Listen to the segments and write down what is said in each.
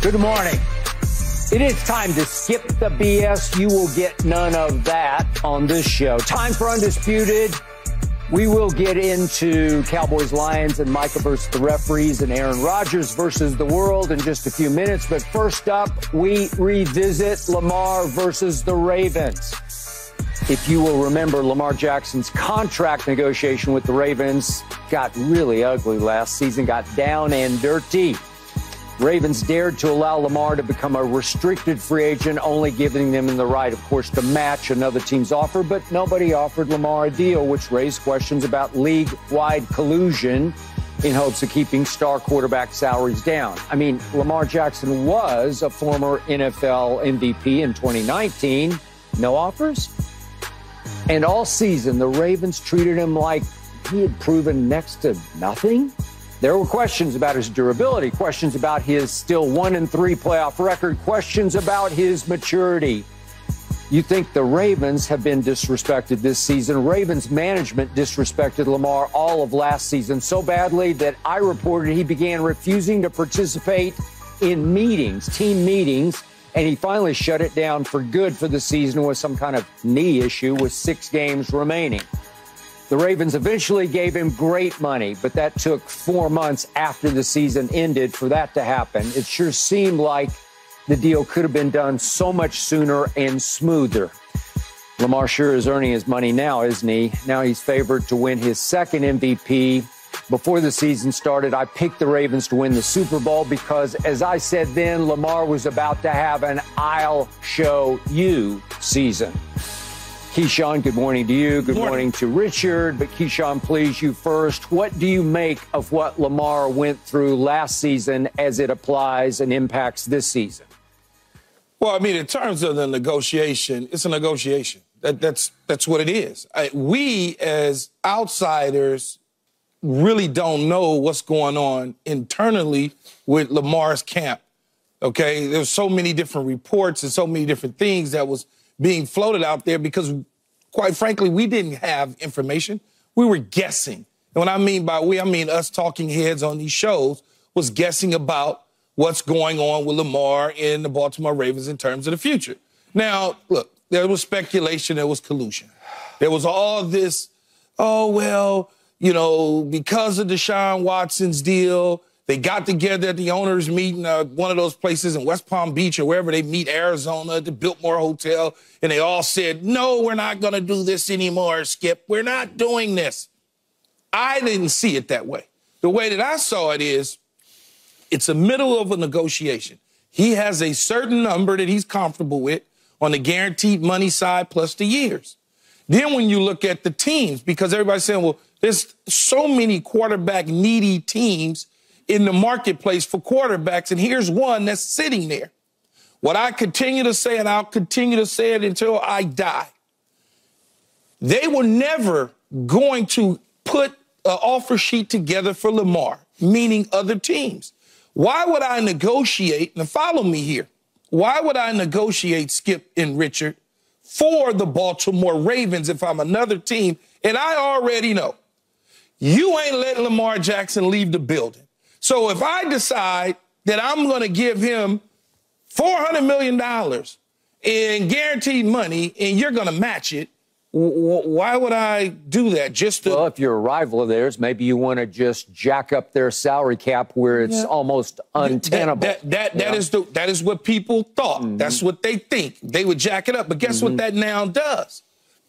Good morning. It is time to skip the BS. You will get none of that on this show. Time for Undisputed. We will get into Cowboys, Lions, and Micah versus the referees and Aaron Rodgers versus the world in just a few minutes. But first up, we revisit Lamar versus the Ravens. If you will remember, Lamar Jackson's contract negotiation with the Ravens got really ugly last season, got down and dirty. Ravens dared to allow Lamar to become a restricted free agent, only giving them the right, of course, to match another team's offer. But nobody offered Lamar a deal, which raised questions about league-wide collusion in hopes of keeping star quarterback salaries down. I mean, Lamar Jackson was a former NFL MVP in 2019. No offers? And all season, the Ravens treated him like he had proven next to nothing. There were questions about his durability, questions about his still 1-3 playoff record, questions about his maturity. You think the Ravens have been disrespected this season? Ravens management disrespected Lamar all of last season so badly that I reported he began refusing to participate in meetings, team meetings, and he finally shut it down for good for the season with some kind of knee issue with 6 games remaining. The Ravens eventually gave him great money, but that took 4 months after the season ended for that to happen. It sure seemed like the deal could have been done so much sooner and smoother. Lamar sure is earning his money now, isn't he? Now he's favored to win his second MVP. Before the season started, I picked the Ravens to win the Super Bowl because, as I said then, Lamar was about to have an I'll show you season. Keyshawn, good morning to you. Good morning to Richard. But Keyshawn, please, you first. What do you make of what Lamar went through last season as it applies and impacts this season? Well, I mean, in terms of the negotiation, it's a negotiation. That's what it is. We, as outsiders, really don't know what's going on internally with Lamar's camp, okay? There's so many different reports and so many different things that was being floated out there because, quite frankly, we didn't have information. We were guessing. And what I mean by we, I mean us talking heads on these shows was guessing about what's going on with Lamar and the Baltimore Ravens in terms of the future. Now, look, there was speculation, there was collusion. There was all this, oh, well, you know, because of Deshaun Watson's deal, they got together at the owners' meeting, one of those places in West Palm Beach or wherever they meet, Arizona, at the Biltmore Hotel, and they all said, no, we're not going to do this anymore, Skip. We're not doing this. I didn't see it that way. The way that I saw it is it's the middle of a negotiation. He has a certain number that he's comfortable with on the guaranteed money side plus the years. Then when you look at the teams, because everybody's saying, well, there's so many quarterback-needy teams in the marketplace for quarterbacks, and here's one that's sitting there. What I continue to say, and I'll continue to say it until I die, they were never going to put an offer sheet together for Lamar, meaning other teams. Why would I negotiate, and follow me here, why would I negotiate, Skip and Richard, for the Baltimore Ravens if I'm another team? And I already know you ain't letting Lamar Jackson leave the building. So if I decide that I'm going to give him $400 million in guaranteed money and you're going to match it, why would I do that? Just to... Well, if you're a rival of theirs, maybe you want to just jack up their salary cap where it's almost untenable. That is what people thought. Mm-hmm. That's what they think. They would jack it up. But guess what that now does?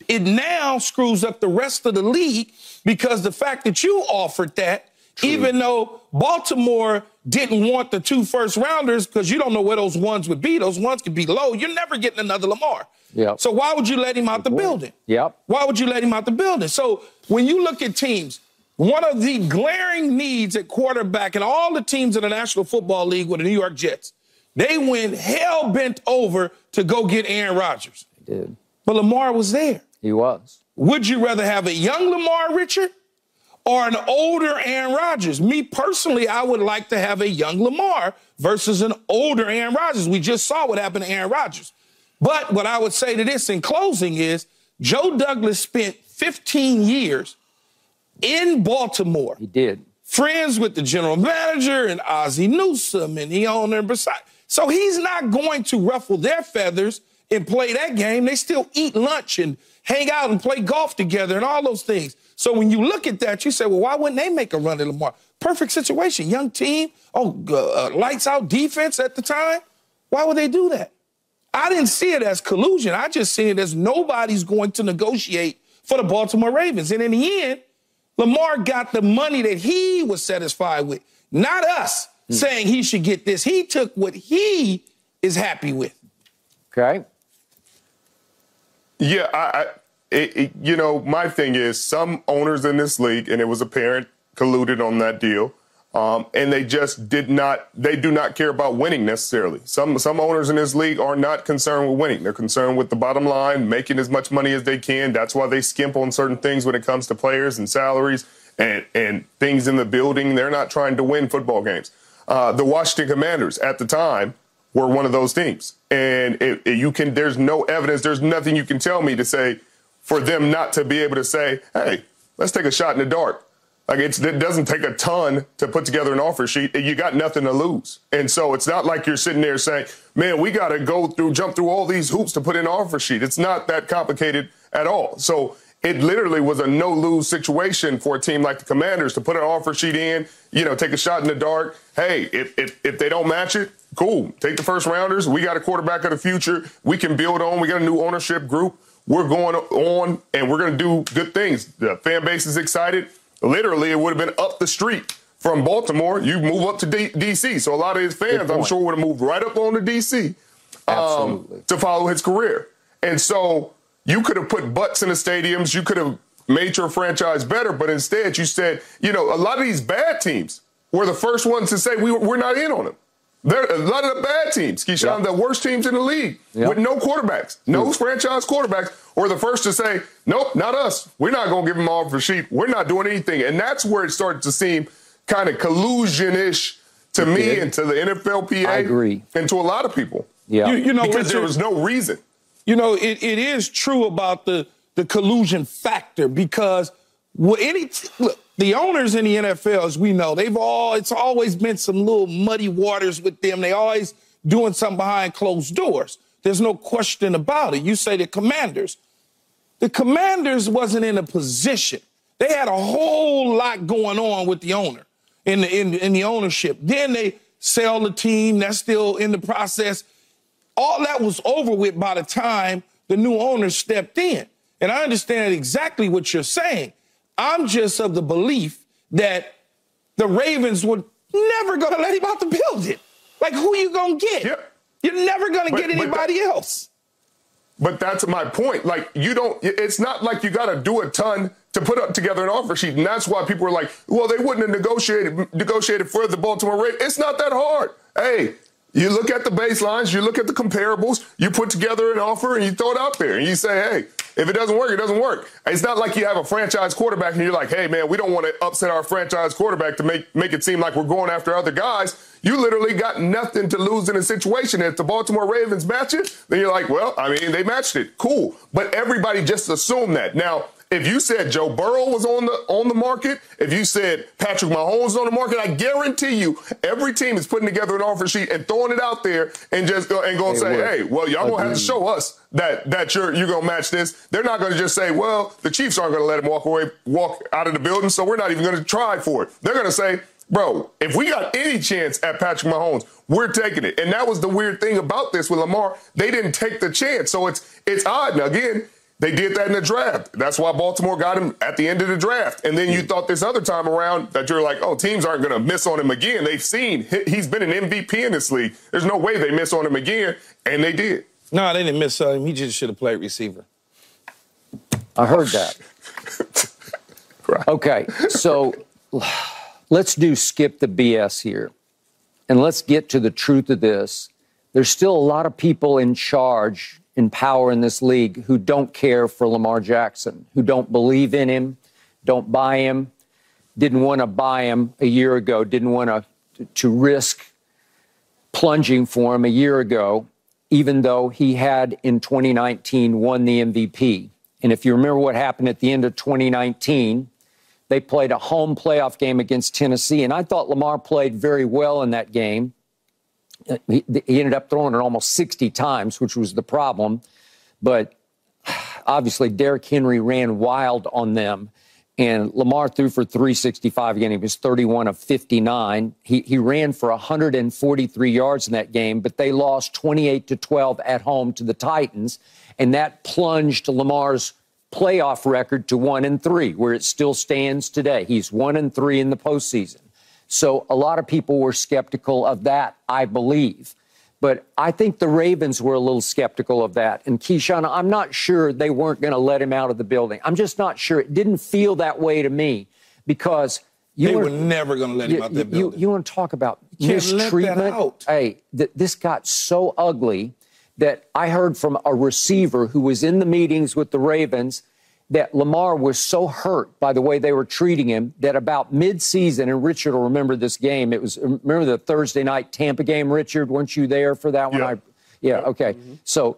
It now screws up the rest of the league because the fact that you offered that, even though Baltimore didn't want the 2 first-rounders because you don't know where those ones would be. Those ones could be low. You're never getting another Lamar. Yep. So why would you let him out the building? Yep. Why would you let him out the building? So when you look at teams, one of the glaring needs at quarterback and all the teams in the National Football League with the New York Jets, they went hell-bent over to go get Aaron Rodgers. They did. But Lamar was there. He was. Would you rather have a young Lamar, Richard, or an older Aaron Rodgers? Me personally, I would like to have a young Lamar versus an older Aaron Rodgers. We just saw what happened to Aaron Rodgers. But what I would say to this in closing is Joe Douglas spent 15 years in Baltimore. He did. friends with the general manager and Ozzie Newsome and the owner beside. So he's not going to ruffle their feathers and play that game. They still eat lunch and hang out and play golf together and all those things. So when you look at that, you say, well, why wouldn't they make a run at Lamar? Perfect situation. Young team. Lights out defense at the time. Why would they do that? I didn't see it as collusion. I just see it as nobody's going to negotiate for the Baltimore Ravens. And in the end, Lamar got the money that he was satisfied with, not us saying he should get this. He took what he is happy with. Okay. Yeah, my thing is some owners in this league, and it was apparent, colluded on that deal. And they just do not care about winning necessarily. Some owners in this league are not concerned with winning. They're concerned with the bottom line, making as much money as they can. That's why they skimp on certain things when it comes to players and salaries and things in the building. They're not trying to win football games. The Washington Commanders at the time were one of those teams. And there's no evidence, there's nothing you can tell me to say for them not to be able to say, hey, let's take a shot in the dark. Like it doesn't take a ton to put together an offer sheet. You got nothing to lose. And so it's not like you're sitting there saying, man, we got to jump through all these hoops to put in an offer sheet. It's not that complicated at all. So it literally was a no-lose situation for a team like the Commanders to put an offer sheet in, take a shot in the dark. Hey, if they don't match it, cool. Take the first rounders. We got a quarterback of the future. We can build on. We got a new ownership group. We're going on, and we're going to do good things. The fan base is excited. Literally, it would have been up the street from Baltimore. You move up to D.C. So a lot of his fans, I'm sure, would have moved right up on to D.C. To follow his career. And so you could have put butts in the stadiums. You could have made your franchise better. But instead, you said, a lot of these bad teams were the first ones to say we're not in on them. They're a lot of the bad teams, Keyshawn, the worst teams in the league with no quarterbacks, no franchise quarterbacks, were the first to say, nope, not us. We're not going to give them all for sheep. We're not doing anything. And that's where it started to seem kind of collusion-ish to me and to the NFLPA. I agree. And to a lot of people. Yeah. Because there was no reason. It is true about the collusion factor because the owners in the NFL, as we know, it's always been some little muddy waters with them. They always doing something behind closed doors. There's no question about it. You say the Commanders. The Commanders wasn't in a position. They had a whole lot going on with the owner in the ownership. Then they sell the team. That's still in the process. All that was over with by the time the new owner stepped in. And I understand exactly what you're saying. I'm just of the belief that the Ravens were never going to let him out the building. Like, who are you going to get? Yep. You're never going to get anybody else. But that's my point. Like, it's not like you got to do a ton to put up together an offer sheet. And that's why people are like, well, they wouldn't have negotiated for the Baltimore Ravens. It's not that hard. Hey, you look at the baselines, you look at the comparables, you put together an offer and you throw it out there and you say, hey, if it doesn't work, it doesn't work. It's not like you have a franchise quarterback and you're like, hey, man, we don't want to upset our franchise quarterback to make it seem like we're going after other guys. You literally got nothing to lose in a situation. If the Baltimore Ravens match it, then you're like, well, they matched it. Cool. But everybody just assumed that. Now, if you said Joe Burrow was on the market, if you said Patrick Mahomes was on the market, I guarantee you every team is putting together an offer sheet and throwing it out there and just going to say, hey, well, y'all going to have to show us that you're going to match this. They're not going to just say, well, the Chiefs aren't going to let him walk out of the building, so we're not even going to try for it. They're going to say, bro, if we got any chance at Patrick Mahomes, we're taking it. And that was the weird thing about this with Lamar. They didn't take the chance. So it's odd. Now, again, they did that in the draft. That's why Baltimore got him at the end of the draft. And then you thought this other time around that you're like, oh, teams aren't going to miss on him again. They've seen he's been an MVP in this league. There's no way they miss on him again. And they did. No, they didn't miss on him. He just should have played receiver. I heard that. Right. Okay, so let's skip the BS here. And let's get to the truth of this. There's still a lot of people in charge, in power in this league who don't care for Lamar Jackson, who don't believe in him, don't buy him, didn't want to buy him a year ago, didn't want to risk plunging for him a year ago, even though he had in 2019 won the MVP. And if you remember what happened at the end of 2019, They played a home playoff game against Tennessee, and I thought Lamar played very well in that game. He ended up throwing it almost 60 times, which was the problem. But obviously, Derrick Henry ran wild on them. And Lamar threw for 365 again. He was 31 of 59. He ran for 143 yards in that game, but they lost 28-12 at home to the Titans. And that plunged Lamar's playoff record to 1-3, where it still stands today. He's 1-3 in the postseason. So a lot of people were skeptical of that, I believe. But I think the Ravens were a little skeptical of that. And Keyshawn, I'm not sure they weren't going to let him out of the building. I'm just not sure. It didn't feel that way to me because they were never going to let him out of the building. You want to talk about mistreatment? Hey, this got so ugly that I heard from a receiver who was in the meetings with the Ravens that Lamar was so hurt by the way they were treating him that about midseason, and Richard will remember this game. Remember the Thursday night Tampa game, Richard? Weren't you there for that one? Yeah. Okay. Mm-hmm. So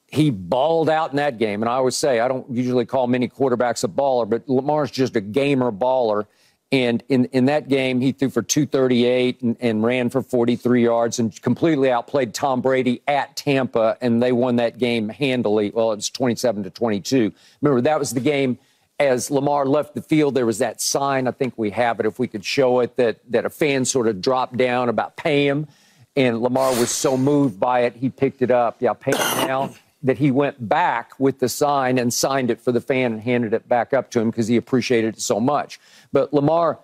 he balled out in that game. And I always say, I don't usually call many quarterbacks a baller, but Lamar's just a gamer baller. And in that game, he threw for 238 and ran for 43 yards and completely outplayed Tom Brady at Tampa, and they won that game handily. Well, it was 27-22. Remember, that was the game as Lamar left the field. There was that sign, I think we have it if we could show it, that a fan sort of dropped down about pay him, and Lamar was so moved by it, he picked it up. Yeah, pay him now. That he went back with the sign and signed it for the fan and handed it back up to him because he appreciated it so much. But Lamar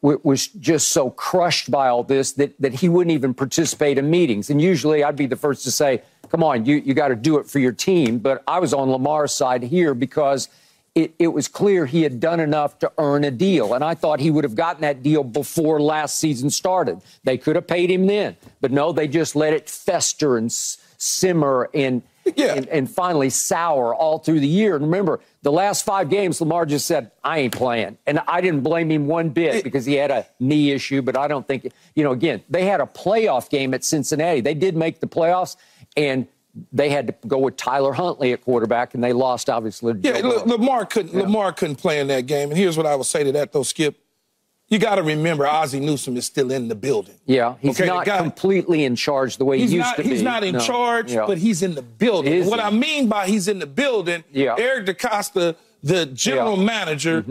was just so crushed by all this that he wouldn't even participate in meetings. And usually I'd be the first to say, come on, you got to do it for your team. But I was on Lamar's side here because it was clear he had done enough to earn a deal. And I thought he would have gotten that deal before last season started. They could have paid him then. But no, they just let it fester and simmer and finally sour all through the year. And remember, the last 5 games, Lamar just said, I ain't playing. And I didn't blame him one bit because he had a knee issue. But I don't think, again, they had a playoff game at Cincinnati. They did make the playoffs, and they had to go with Tyler Huntley at quarterback, and they lost, obviously. Lamar couldn't play in that game. And here's what I would say to that, though, Skip. You got to remember, Ozzie Newsome is still in the building. Yeah, he's not completely in charge the way he used to be. He's not in charge, but he's in the building. What I mean by he's in the building, Eric DeCosta, the general manager,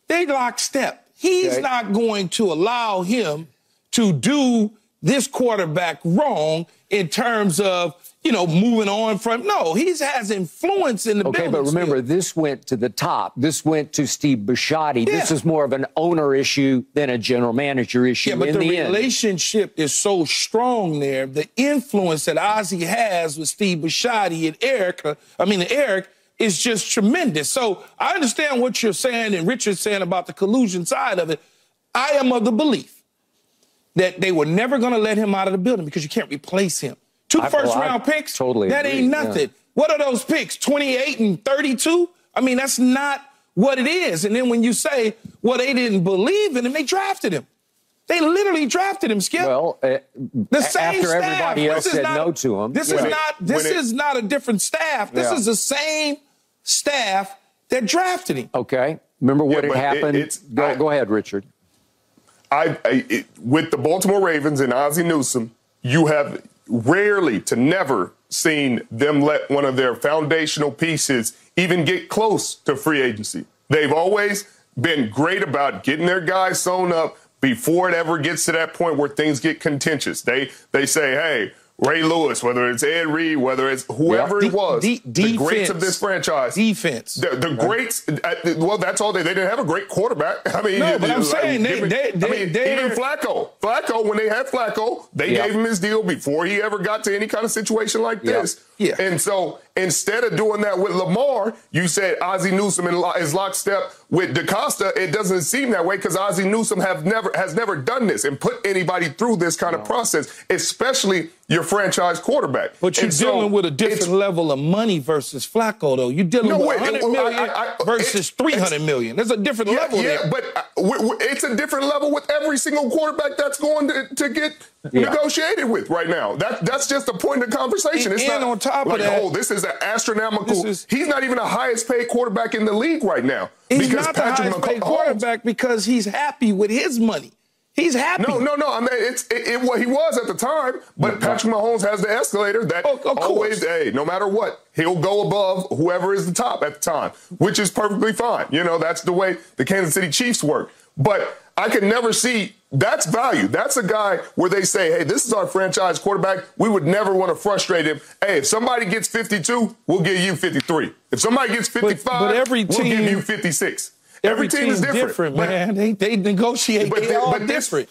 they lockstep. He's not going to allow him to do this quarterback wrong in terms of, moving on from. No, he has influence in the building. Okay, but remember, this went to the top. This went to Steve Bisciotti. Yeah. This is more of an owner issue than a general manager issue. Yeah, but the relationship is so strong there. The influence that Ozzie has with Steve Bisciotti and Eric is just tremendous. So I understand what you're saying and Richard's saying about the collusion side of it. I am of the belief that they were never going to let him out of the building because you can't replace him. 2 first-round picks, totally that ain't nothing. Yeah. What are those picks, 28 and 32? That's not what it is. And then when you say, well, they didn't believe in him, they drafted him. They literally drafted him, Skip. Well, the same after staff. Everybody else said no to him. This is not a different staff. This is the same staff that drafted him. Okay. Remember what had happened? Go ahead, Richard. With the Baltimore Ravens and Ozzie Newsome, you have rarely to never seen them let one of their foundational pieces even get close to free agency. They've always been great about getting their guys sewn up before it ever gets to that point where things get contentious. They say, hey, Ray Lewis, whether it's Ed Reed, whether it's whoever it was, the greats of this franchise. Defense. The greats, well, that's all they didn't have a great quarterback. No, but I'm saying even Flacco. Flacco, when they had Flacco, they gave him his deal before he ever got to any kind of situation like this. Yeah. And so instead of doing that with Lamar, you said Ozzie Newsome is lockstep with DeCosta. It doesn't seem that way because Ozzie Newsome has never done this and put anybody through this kind of process, especially your franchise quarterback. But you're dealing with a different level of money versus Flacco, though. You're dealing with $100 million versus $300 million. There's a different level there. Yeah, but it's a different level with every single quarterback that's going to get negotiated with right now. That's just a point of conversation. It's not on top of that, this is an astronomical. He's not even the highest paid quarterback in the league right now. He's not the highest paid quarterback because he's happy with his money. He's happy. No. I mean, what he was at the time, but Patrick Mahomes has the escalator that always, hey, no matter what, he'll go above whoever is the top at the time, which is perfectly fine. You know, that's the way the Kansas City Chiefs work. But I can never see that's value. That's a guy where they say, hey, this is our franchise quarterback. We would never want to frustrate him. Hey, if somebody gets 52, we'll give you 53. If somebody gets 55, we'll give you 56. Every team is different, man. They negotiate. They all different.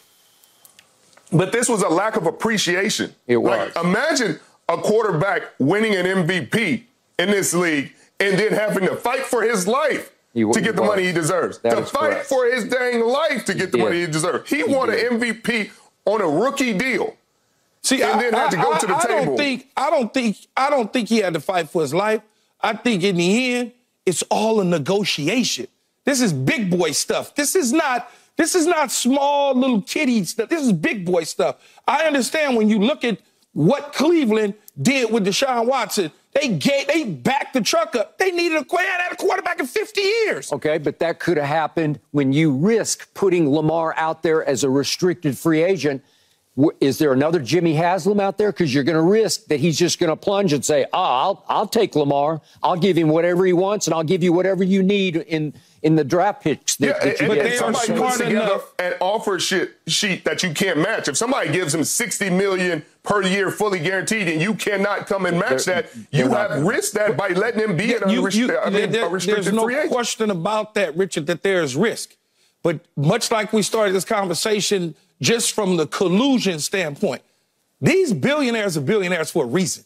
But this was a lack of appreciation. It was. Like, imagine a quarterback winning an MVP in this league and then having to fight for his life to get the money he deserves. To fight for his dang life to get the money he deserves. He won an MVP on a rookie deal. See, and then had to go to the table. I don't think he had to fight for his life. I think in the end, it's all a negotiation. This is big boy stuff. This is not small little kitty stuff. This is big boy stuff. I understand when you look at what Cleveland did with Deshaun Watson. They backed the truck up. They needed a quarterback in 50 years. Okay, but that could have happened when you risk putting Lamar out there as a restricted free agent. Is there another Jimmy Haslam out there? Because you're going to risk that he's just going to plunge and say, I'll take Lamar. I'll give him whatever he wants, and I'll give you whatever you need in the draft picks that you get. If somebody puts together an offer sheet that you can't match, if somebody gives him $60 million per year fully guaranteed and you cannot come and match that, you have risked that by letting him be a restricted free agent. There's no question about that, Richard, that there is risk. But much like we started this conversation just from the collusion standpoint, these billionaires are billionaires for a reason.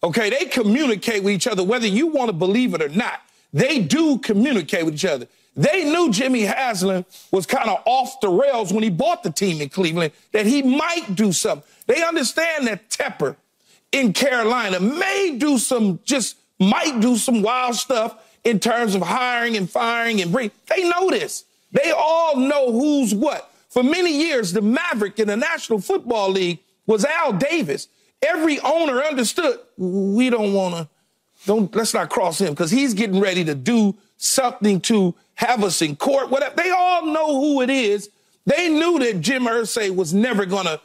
Okay, they communicate with each other, whether you want to believe it or not. They do communicate with each other. They knew Jimmy Haslam was kind of off the rails when he bought the team in Cleveland, that he might do something. They understand that Tepper in Carolina might do some wild stuff in terms of hiring and firing and bringing. They know this. They all know who's what. For many years, the maverick in the National Football League was Al Davis. Every owner understood, let's not cross him because he's getting ready to do something to have us in court, whatever. They all know who it is. They knew that Jim Irsay was never going to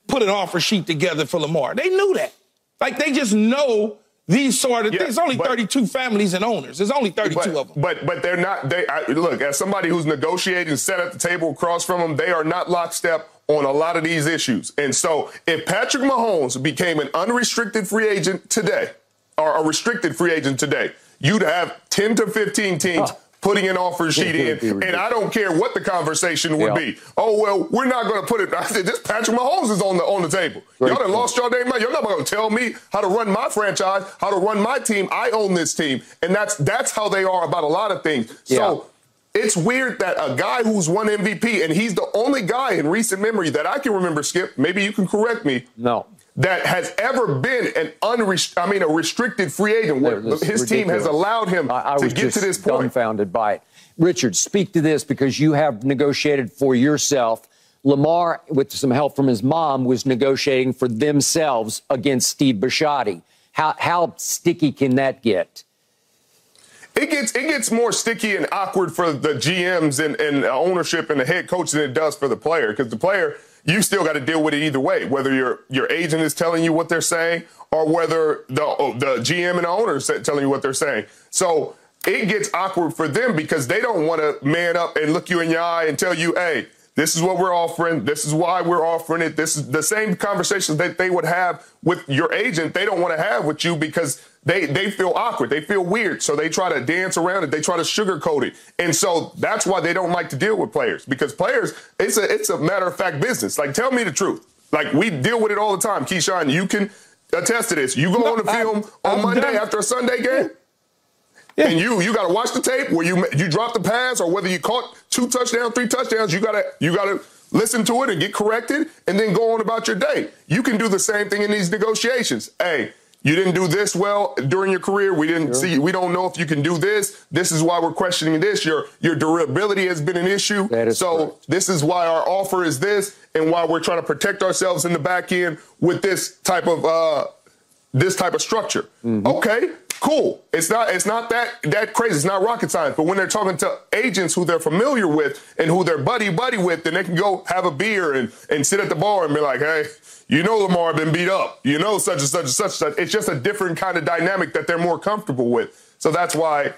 put an offer sheet together for Lamar. They knew that. Like, they just know these sort of things. There's only 32 families and owners. There's only 32 of them. But they're not. Look, as somebody who's negotiating, sat at the table across from them, they are not lockstep on a lot of these issues. And so if Patrick Mahomes became an unrestricted free agent today, or a restricted free agent today, you'd have 10 to 15 teams putting an offer sheet in, and I don't care what the conversation would be. Oh, well, we're not going to put it. I said, this Patrick Mahomes is on the table. Y'all done lost y'all damn mind. You're not going to tell me how to run my franchise, how to run my team. I own this team, and that's how they are about a lot of things. So it's weird that a guy who's won MVP, and he's the only guy in recent memory that I can remember, Skip, maybe you can correct me, that has ever been a restricted free agent where his team has allowed him to get to this point. Dumbfounded by it. Richard, speak to this because you have negotiated for yourself. Lamar, with some help from his mom, was negotiating for themselves against Steve Bisciotti. How sticky can that get? It gets more sticky and awkward for the GMs and ownership and the head coach than it does for the player, because the player, you still got to deal with it either way, whether your agent is telling you what they're saying or whether the GM and the owner is telling you what they're saying. So it gets awkward for them because they don't want to man up and look you in your eye and tell you, hey, this is what we're offering. This is why we're offering it. This is the same conversations that they would have with your agent. They don't want to have with you because they feel awkward. They feel weird. So they try to dance around it. They try to sugarcoat it. And so that's why they don't like to deal with players, because players, it's a matter of fact business. Like, tell me the truth. Like, we deal with it all the time. Keyshawn, you can attest to this. You go on the film on Monday after a Sunday game. Yeah. And you got to watch the tape where you drop the pass or whether you caught 2 touchdowns, 3 touchdowns. You got to listen to it and get corrected and then go on about your day. You can do the same thing in these negotiations. Hey, you didn't do this well during your career. We didn't see. We don't know if you can do this. This is why we're questioning this. Your durability has been an issue. So this is why our offer is this, and why we're trying to protect ourselves in the back end with this type of structure. Okay, cool. It's not that crazy. It's not rocket science. But when they're talking to agents who they're familiar with and who they're buddy with, then they can go have a beer and sit at the bar and be like, hey, you know Lamar been beat up. You know such and such and such and such. It's just a different kind of dynamic that they're more comfortable with. So that's why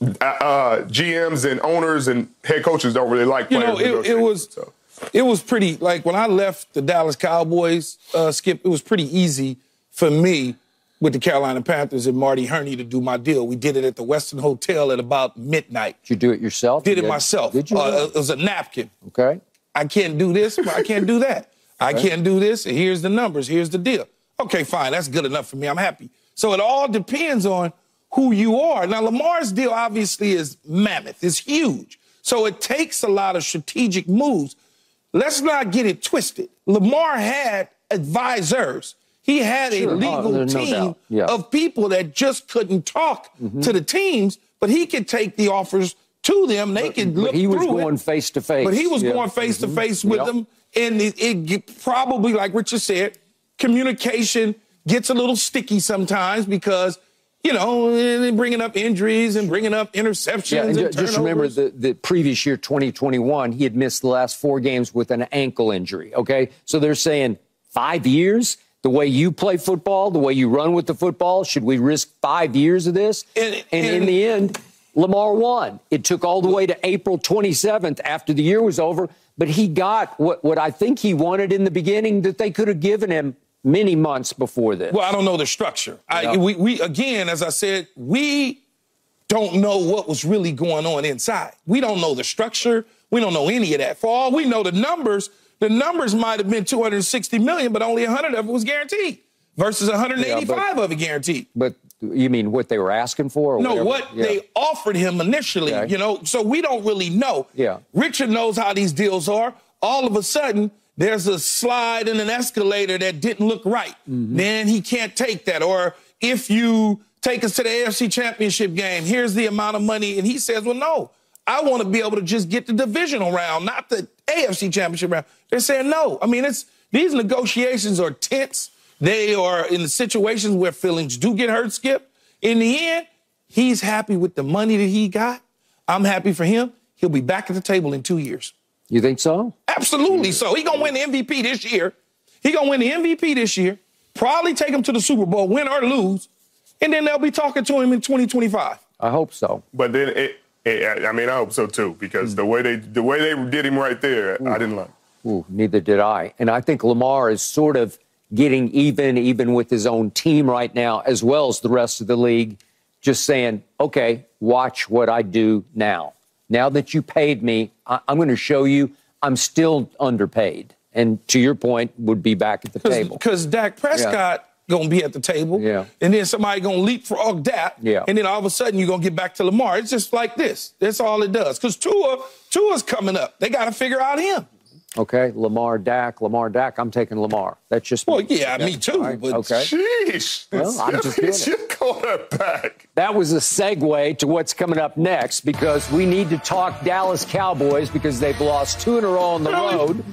GMs and owners and head coaches don't really like players. It was pretty, like when I left the Dallas Cowboys, Skip, it was pretty easy for me with the Carolina Panthers and Marty Herney to do my deal. We did it at the Westin Hotel at about midnight. Did you do it yourself? Did it myself. Did you? It was a napkin. Okay. I can't do this, but I can't do that. I can't do this, and here's the numbers, here's the deal. Okay, fine, that's good enough for me. I'm happy. So it all depends on who you are. Now, Lamar's deal obviously is mammoth. It's huge. So it takes a lot of strategic moves. Let's not get it twisted. Lamar had advisors. He had a legal team of people that just couldn't talk to the teams, but he could take the offers to them. They could look through it. He was going face to face. But he was going face to face with them. And it probably, like Richard said, communication gets a little sticky sometimes because, you know, bringing up injuries and bringing up interceptions and just remember the previous year, 2021, he had missed the last 4 games with an ankle injury, okay? So they're saying 5 years? The way you play football, the way you run with the football, should we risk 5 years of this? And in the end, Lamar won. It took all the way to April 27th after the year was over, but he got what I think he wanted in the beginning that they could have given him many months before this. Well, I don't know the structure. We again, as I said, we don't know what was really going on inside. We don't know the structure. We don't know any of that. For all we know, the numbers might have been $260 million, but only 100 of it was guaranteed versus 185 of it guaranteed. But you mean what they were asking for? Or no, whatever? What they offered him initially, you know, so we don't really know. Yeah. Richard knows how these deals are. All of a sudden, there's a slide in an escalator that didn't look right. Then he can't take that. Or if you take us to the AFC Championship game, here's the amount of money. And he says, well, no, I want to be able to just get the divisional round, not the AFC Championship round. They're saying no. I mean, these negotiations are tense. They are in the situations where feelings do get hurt, Skip. In the end, he's happy with the money that he got. I'm happy for him. He'll be back at the table in 2 years. You think so? Absolutely so. He's going to win the MVP this year. He's going to win the MVP this year, probably take him to the Super Bowl, win or lose, and then they'll be talking to him in 2025. I hope so. But then, I hope so, too, because the way they did him right there, I didn't like it. Ooh, neither did I. And I think Lamar is sort of getting even with his own team right now, as well as the rest of the league, just saying, okay, watch what I do now. Now that you paid me, I'm going to show you I'm still underpaid. And to your point, would be back at the table. Because Dak Prescott going to be at the table. Yeah. And then somebody going to leapfrog that. Yeah. And then all of a sudden you're going to get back to Lamar. It's just like this. That's all it does. Because Tua's coming up. They got to figure out him. Okay, Lamar, Dak. I'm taking Lamar. That's just me. Well, yeah, me too. Right, but okay. Sheesh. Well, I'm just doing it. Your quarterback. That was a segue to what's coming up next because we need to talk Dallas Cowboys because they've lost 2 in a row on the road.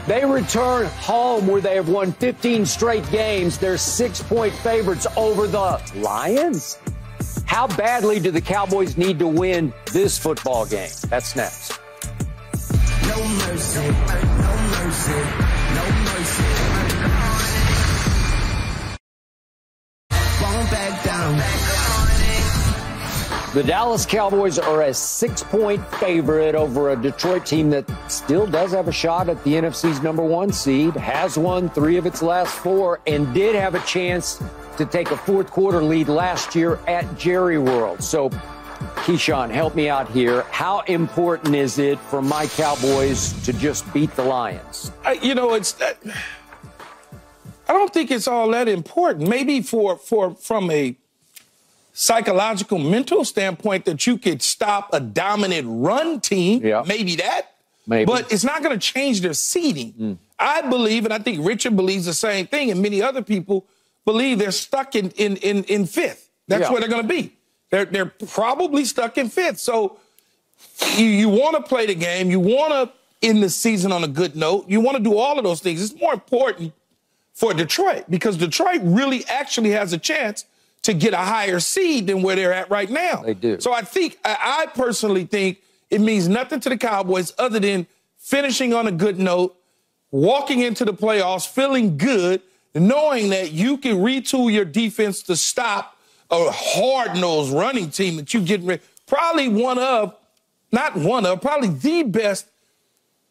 They return home where they have won 15 straight games. They're 6-point favorites over the Lions. How badly do the Cowboys need to win this football game? That's next. No mercy, no mercy, no mercy. Won't back down. The Dallas Cowboys are a 6-point favorite over a Detroit team that still does have a shot at the NFC's #1 seed, has won 3 of its last 4, and did have a chance to take a fourth-quarter lead last year at Jerry World. So, Keyshawn, help me out here. How important is it for my Cowboys to just beat the Lions? I don't think it's all that important. Maybe from a psychological, mental standpoint that you could stop a dominant run team. Yeah. Maybe that. Maybe. But it's not going to change their seeding. I believe, and I think Richard believes the same thing, and many other people believe they're stuck in 5th. That's where they're going to be. They're probably stuck in 5th. So you want to play the game. You want to end the season on a good note. You want to do all of those things. It's more important for Detroit because Detroit really actually has a chance to get a higher seed than where they're at right now. They do. So I personally think it means nothing to the Cowboys other than finishing on a good note, walking into the playoffs, feeling good, knowing that you can retool your defense to stop a hard-nosed running team that you get ready. Probably probably the best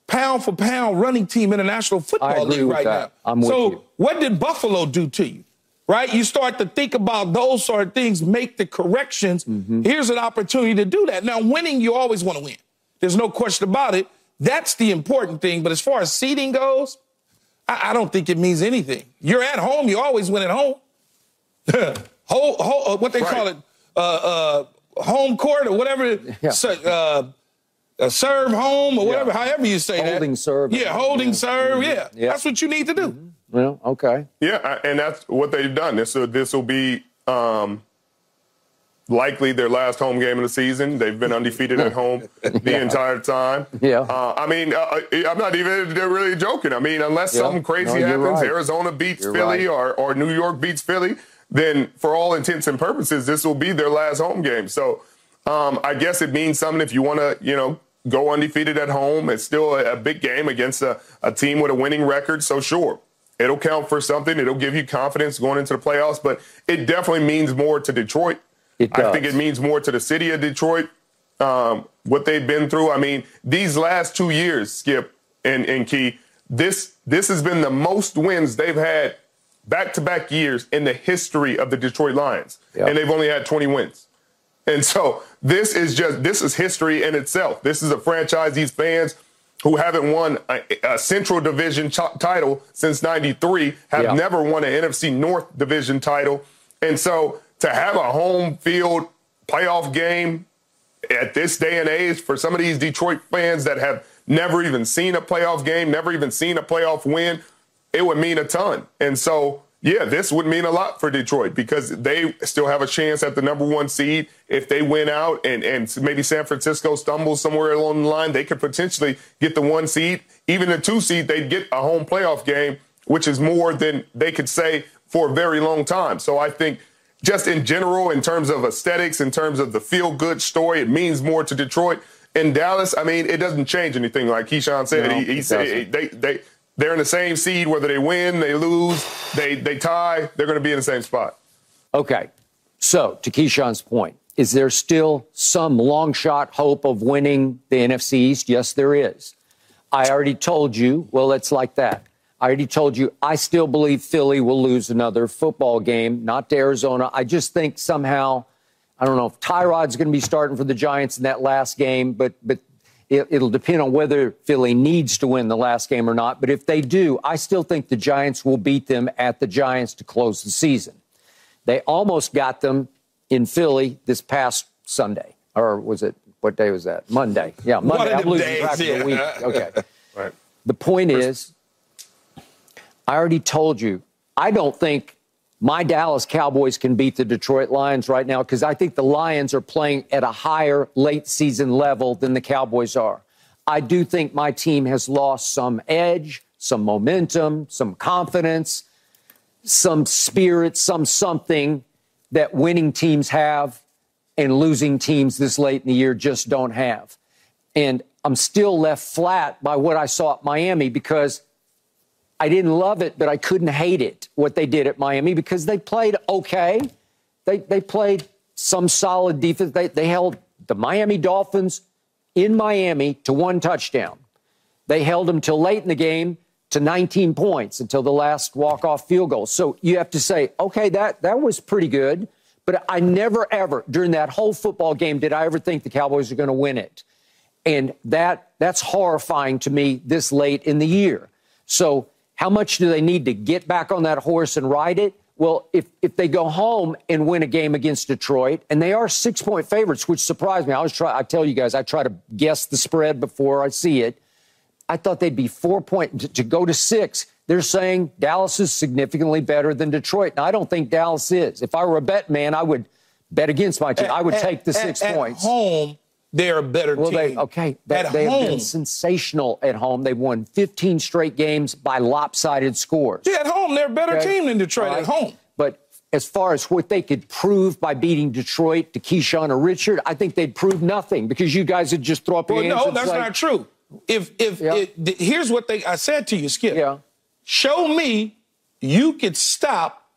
pound-for-pound running team in the National Football League right now. I'm with you. So what did Buffalo do to you? Right? You start to think about those sort of things, make the corrections. Here's an opportunity to do that. Now, winning, you always want to win. There's no question about it. That's the important thing. But as far as seeding goes, I don't think it means anything. You're at home. You always win at home. What they call it, home court or whatever. Yeah. Serve home or whatever, however you say that. Holding serve. Yeah, holding serve. Yeah. That's what you need to do. Well, okay. Yeah, and that's what they've done. This will be likely their last home game of the season. They've been undefeated at home the entire time. Yeah. I'm not even really joking. I mean, unless something crazy happens, right. Arizona beats Philly or New York beats Philly, then for all intents and purposes, this will be their last home game. So I guess it means something if you want to, go undefeated at home. It's still a big game against a team with a winning record. So sure. It'll count for something. It'll give you confidence going into the playoffs, but it definitely means more to Detroit. I think it means more to the city of Detroit, what they've been through. I mean, these last 2 years, Skip and Key, this has been the most wins they've had back-to-back years in the history of the Detroit Lions, and they've only had 20 wins. And so this is history in itself. This is a franchise, these fans who haven't won a Central Division title since '93, have never won an NFC North Division title. And so to have a home field playoff game at this day and age for some of these Detroit fans that have never even seen a playoff game, never even seen a playoff win, it would mean a ton. And so, yeah, this would mean a lot for Detroit because they still have a chance at the #1 seed. If they win out and maybe San Francisco stumbles somewhere along the line, they could potentially get the 1 seed. Even the 2 seed, they'd get a home playoff game, which is more than they could say for a very long time. So I think just in general, in terms of aesthetics, in terms of the feel-good story, it means more to Detroit. In Dallas, I mean, it doesn't change anything. Like Keyshawn said, No, he said they're in the same seed, whether they win, they lose, they tie, they're going to be in the same spot. Okay. So, to Keyshawn's point, is there still some long shot hope of winning the NFC East? Yes, there is. I already told you, well, it's like that. I already told you, I still believe Philly will lose another football game, not to Arizona. I just think somehow, I don't know if Tyrod's going to be starting for the Giants in that last game, but it'll depend on whether Philly needs to win the last game or not. But if they do, I still think the Giants will beat them at the Giants to close the season. They almost got them in Philly this past Sunday. Or was it, what day was that? Monday. Yeah, Monday. I'm losing track of the week. Okay. Right. The point is, I already told you, I don't think my Dallas Cowboys can beat the Detroit Lions right now because I think the Lions are playing at a higher late season level than the Cowboys are. I do think my team has lost some edge, some momentum, some confidence, some spirit, something that winning teams have and losing teams this late in the year just don't have. And I'm still left flat by what I saw at Miami because I didn't love it, but I couldn't hate it, what they did at Miami, because they played okay. They played some solid defense. They held the Miami Dolphins in Miami to 1 touchdown. They held them till late in the game to 19 points until the last walk-off field goal. So you have to say, okay, that was pretty good. But I never, ever, during that whole football game, did I ever think the Cowboys are going to win it. And that's horrifying to me this late in the year. So how much do they need to get back on that horse and ride it? Well, if they go home and win a game against Detroit, and they are 6-point favorites, which surprised me. I tell you guys, I try to guess the spread before I see it. I thought they'd be 4-point to go to 6. They're saying Dallas is significantly better than Detroit. Now, I don't think Dallas is. If I were a bet man, I would bet against my team. I would take the 6 points. At home, they're a better team. They have been sensational at home. They've won 15 straight games by lopsided scores. Yeah, at home, they're a better team than Detroit at home. But as far as what they could prove by beating Detroit to Keyshawn or Richard, I think they'd prove nothing because you guys would just throw up your hands. No, and that's say, not true. Here's what I said to you, Skip. Yeah. Show me you could stop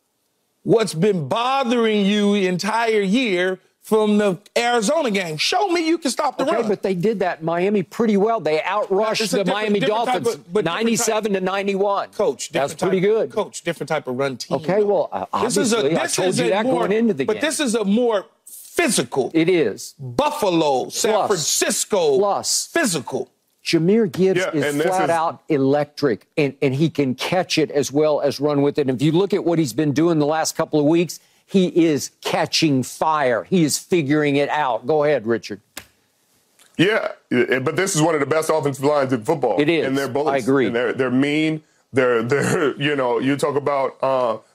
what's been bothering you the entire year from the Arizona game. Show me you can stop the run. But they did that in Miami pretty well. They outrushed the Miami Dolphins 97-91. Coach, that's pretty good. Coach, different type of run team. Okay, well, obviously, I told you that going into the game. But this is a more physical. It is. Buffalo, San Francisco. Plus. Physical. Jahmyr Gibbs is flat out electric, and he can catch it as well as run with it. And if you look at what he's been doing the last couple of weeks, he is catching fire. He is figuring it out. Go ahead, Richard. Yeah, but this is one of the best offensive lines in football. It is. And they're bullets. I agree. And they're mean. They're you talk about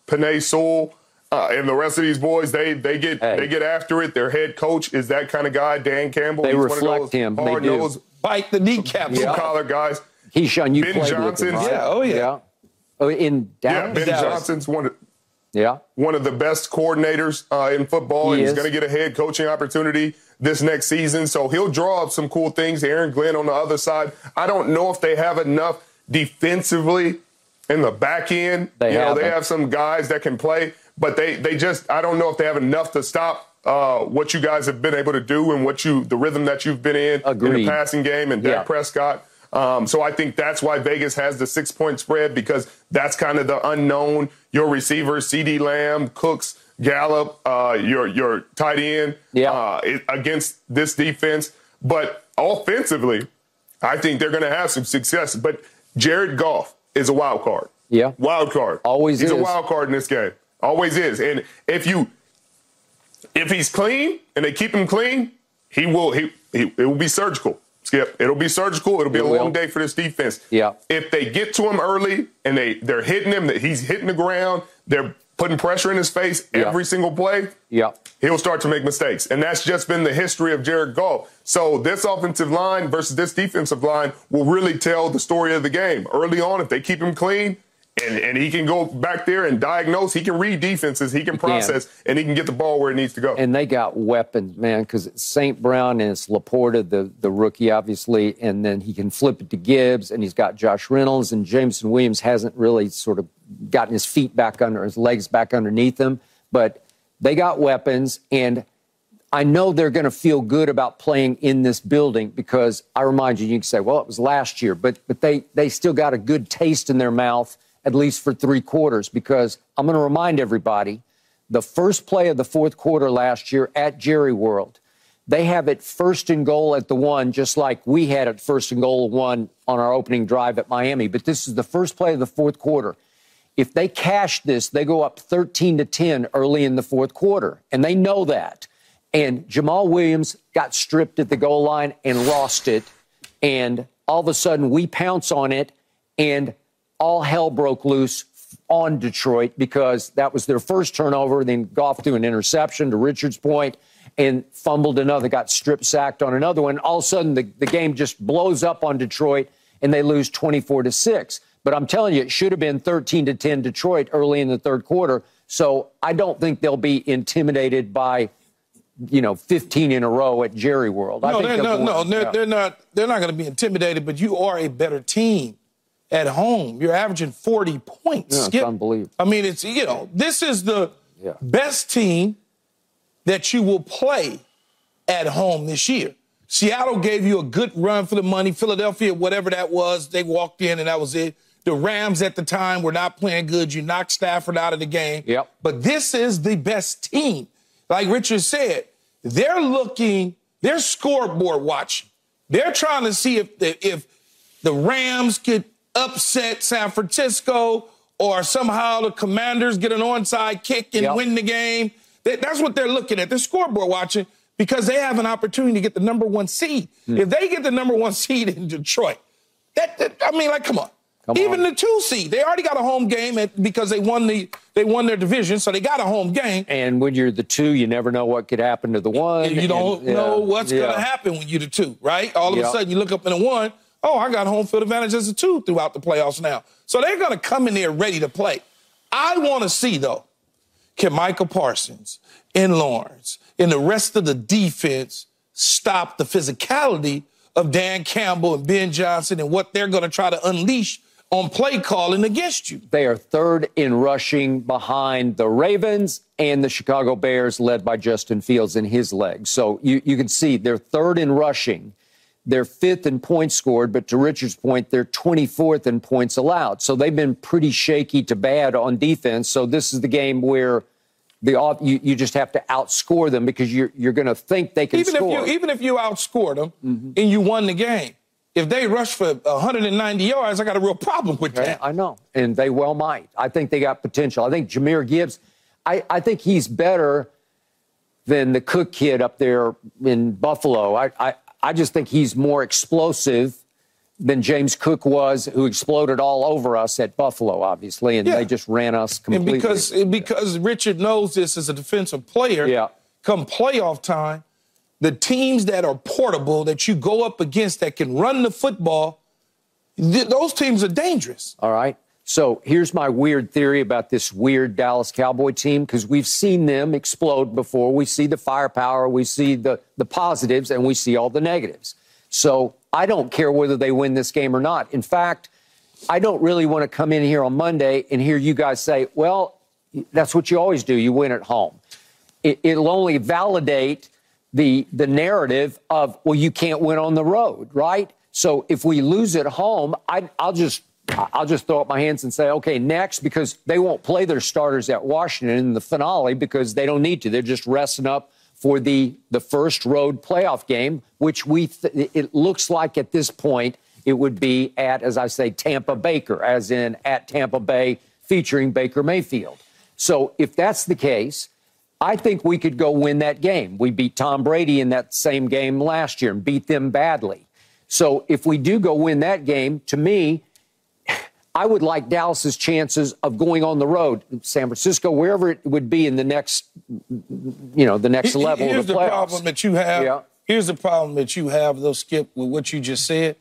Penei Sewell and the rest of these boys. They get after it. Their head coach is that kind of guy, Dan Campbell. They He's reflect one of those him. They do. Bite the kneecaps. Blue-collar guys. Keyshawn, you Ben played Johnson. with him, right? Oh, yeah. Oh, in Dallas? Yeah, Ben Johnson's one of the best coordinators in football. And he's going to get a head coaching opportunity this next season. So he'll draw up some cool things. Aaron Glenn on the other side. I don't know if they have enough defensively in the back end. They have some guys that can play, but they just, I don't know if they have enough to stop what you guys have been able to do and the rhythm that you've been in the passing game and Dak Prescott. So I think that's why Vegas has the 6-point spread, because that's kind of the unknown. Your receivers, CeeDee Lamb, Cooks, Gallup, your tight end against this defense. But offensively, I think they're going to have some success. But Jared Goff is a wild card. Yeah. Wild card. Always is. He's a wild card in this game. Always is. And if he's clean and they keep him clean, it will be surgical. Skip, it'll be surgical. It'll be a long day for this defense. Yeah. If they get to him early and they're hitting him, that he's hitting the ground, they're putting pressure in his face every single play, he'll start to make mistakes. And that's just been the history of Jared Goff. So this offensive line versus this defensive line will really tell the story of the game. Early on, if they keep him clean, and he can go back there and diagnose. He can read defenses. He can process, and he can get the ball where it needs to go. And they got weapons, man, because it's St. Brown and it's Laporta, the rookie, obviously, and then he can flip it to Gibbs, and he's got Josh Reynolds, and Jameson Williams hasn't really sort of gotten his feet back under, his legs back underneath him. But they got weapons, and I know they're going to feel good about playing in this building because I remind you, you can say, well, it was last year, but they still got a good taste in their mouth, at least for 3 quarters, because I'm going to remind everybody, the first play of the fourth quarter last year at Jerry World, they have it 1st and goal at the 1, just like we had it 1st and goal 1 on our opening drive at Miami. But this is the first play of the fourth quarter. If they cash this, they go up 13-10 early in the fourth quarter, and they know that. And Jamal Williams got stripped at the goal line and lost it, and all of a sudden we pounce on it, and all hell broke loose on Detroit because that was their first turnover. Then Goff threw an interception, to Richard's point, and fumbled another, got strip-sacked on another one. All of a sudden, the game just blows up on Detroit, and they lose 24-6. But I'm telling you, it should have been 13-10 Detroit early in the third quarter. So I don't think they'll be intimidated by 15 in a row at Jerry World. They're not going to be intimidated, but you are a better team at home. You're averaging 40 points. Yeah, it's unbelievable. I mean, it's, this is the best team that you will play at home this year. Seattle gave you a good run for the money. Philadelphia, whatever that was, they walked in and that was it. The Rams at the time were not playing good. You knocked Stafford out of the game. Yep. But this is the best team. Like Richard said, they're scoreboard watching. They're trying to see if the Rams could upset San Francisco or somehow the Commanders get an onside kick and win the game. That's what they're looking at. They're scoreboard watching because they have an opportunity to get the number 1 seed. If they get the number 1 seed in Detroit, come on. Even the 2 seed, they already got a home game because they won their division, so they got a home game. And when you're the 2, you never know what could happen to the 1. You don't know what's going to happen when you're the 2, right? All of a sudden, you look up in the 1. Oh, I got home field advantage as a 2 throughout the playoffs now. So they're going to come in there ready to play. I want to see, though, can Micah Parsons and Lawrence and the rest of the defense stop the physicality of Dan Campbell and Ben Johnson and what they're going to try to unleash on play calling against you? They are third in rushing behind the Ravens and the Chicago Bears, led by Justin Fields and his legs. So you can see they're third in rushing. They're fifth in points scored, but to Richard's point, they're 24th in points allowed. So they've been pretty shaky to bad on defense. So this is the game where you just have to outscore them because you're going to think they can score. Even if you outscored them and you won the game, if they rush for 190 yards, I got a real problem with that. I know, and they well might. I think they got potential. I think Jahmyr Gibbs, I think he's better than the Cook kid up there in Buffalo. I just think he's more explosive than James Cook was, who exploded all over us at Buffalo, obviously, and they just ran us completely. And because Richard knows this as a defensive player, come playoff time, the teams that are portable, that you go up against that can run the football, those teams are dangerous. All right. So here's my weird theory about this weird Dallas Cowboy team, because we've seen them explode before. We see the firepower, we see the positives, and we see all the negatives. So I don't care whether they win this game or not. In fact, I don't really want to come in here on Monday and hear you guys say, well, that's what you always do. You win at home. It'll only validate the narrative of, well, you can't win on the road, right? So if we lose at home, I'll just throw up my hands and say, okay, next, because they won't play their starters at Washington in the finale because they don't need to. They're just resting up for the first road playoff game, which it looks like at this point it would be at, as I say, Tampa Baker, as in at Tampa Bay featuring Baker Mayfield. So if that's the case, I think we could go win that game. We beat Tom Brady in that same game last year and beat them badly. So if we do go win that game, to me, I would like Dallas's chances of going on the road, San Francisco, wherever it would be in the next, the next level of the playoffs. Problem that you have. Yeah. Here's the problem that you have, though, Skip, with what you just said.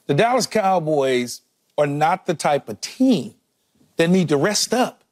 The Dallas Cowboys are not the type of team that need to rest up.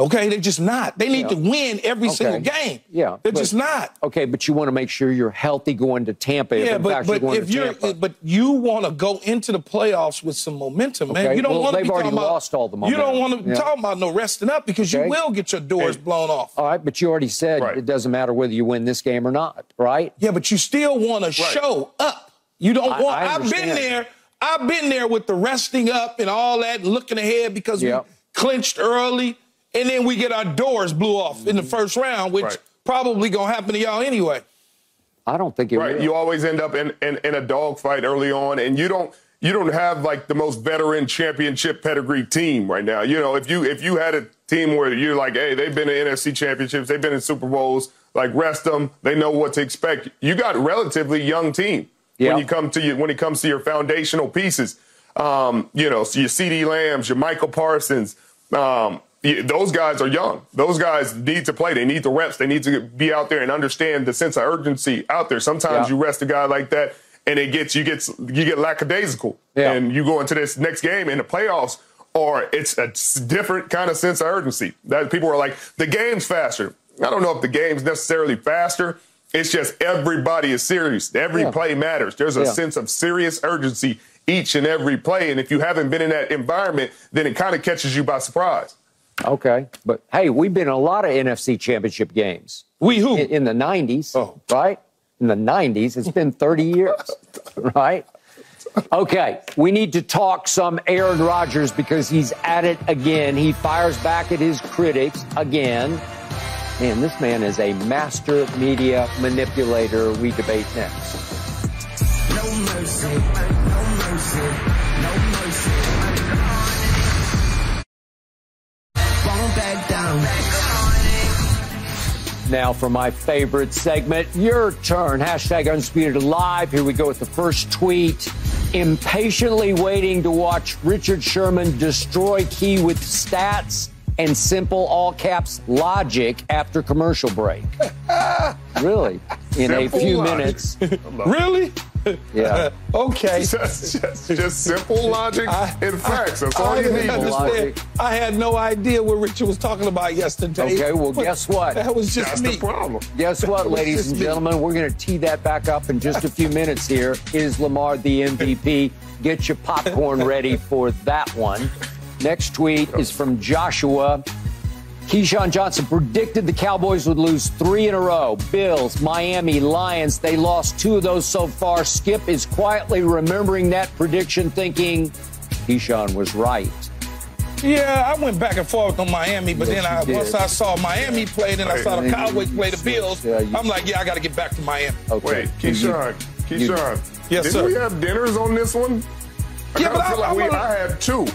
Okay, they're just not. They need to win every single game. Yeah, they're just not. Okay, but you want to make sure you're healthy going to Tampa. But you want to go into the playoffs with some momentum, man. You don't want to be talking about, lost all the momentum. You don't want to be talking about no resting up because you will get your doors blown off. All right, but you already said it doesn't matter whether you win this game or not, right? Yeah, but you still want to show up. You don't want. I've been there. I've been there with the resting up and all that, and looking ahead because we clinched early. And then we get our doors blew off in the first round, which probably going to happen to y'all anyway. I don't think it will. You always end up in a dogfight early on, and you don't have like the most veteran championship pedigree team right now. You know, if you had a team where you're like, hey, they've been in NFC championships, they've been in Super Bowls, like rest them, they know what to expect. You got a relatively young team when it comes to your foundational pieces. So your CeeDee Lambs, your Micah Parsons. Those guys are young. Those guys need to play. They need the reps. They need to be out there and understand the sense of urgency out there. Sometimes you rest a guy like that, and you get lackadaisical, and you go into this next game in the playoffs, or it's a different kind of sense of urgency. That people are like, the game's faster. I don't know if the game's necessarily faster. It's just everybody is serious. Every play matters. There's a sense of serious urgency each and every play, and if you haven't been in that environment, then it kind of catches you by surprise. Okay, but hey, we've been in a lot of NFC championship games. We who? In the 90s, right? In the 90s. It's been 30 years, right? Okay, we need to talk some Aaron Rodgers because he's at it again. He fires back at his critics again. Man, this man is a master media manipulator. We debate next. No mercy, no mercy, no mercy. Back down. Now for my favorite segment, your turn. Hashtag Undisputed Live. Here we go with the first tweet. Impatiently waiting to watch Richard Sherman destroy Key with stats and simple all caps logic after commercial break. Really? In a few minutes. Really? Yeah. Okay. Just simple logic and facts. That's all you need. I had no idea what Richard was talking about yesterday. Okay, well, guess what? That was just That's me. the problem. Guess what, ladies and gentlemen? We're going to tee that back up in just a few minutes here. Is Lamar the MVP? Get your popcorn ready for that one. Next tweet is from Joshua. Keyshawn Johnson predicted the Cowboys would lose 3 in a row. Bills, Miami, Lions, they lost 2 of those so far. Skip is quietly remembering that prediction, thinking Keyshawn was right. Yeah, I went back and forth on Miami, but Yes, then you once did. I saw Miami play, then I saw the Cowboys play the Bills. Yeah, I'm like, yeah, I got to get back to Miami. Okay. Wait, Keyshawn. Yes, Didn't sir. we have dinners on this one? I Yeah, kinda but feel like I had 2.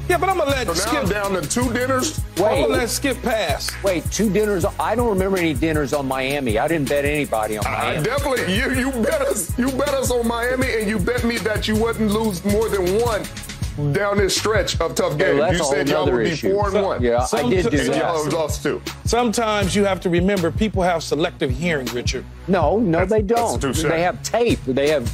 Yeah, but I'm going to let So now Skip. I'm down to 2 dinners. I'm Wait. going to let Skip pass. Wait, 2 dinners? I don't remember any dinners on Miami. I didn't bet anybody on I Miami. definitely you bet us on Miami, and you bet me that you wouldn't lose more than 1 down this stretch of tough games. that's You a whole said y'all would nother be issue. 4-1. Yeah, I did do And y'all that. lost 2. Sometimes you have to remember people have selective hearing, Richard. No, they don't. touche. They have tape. They have,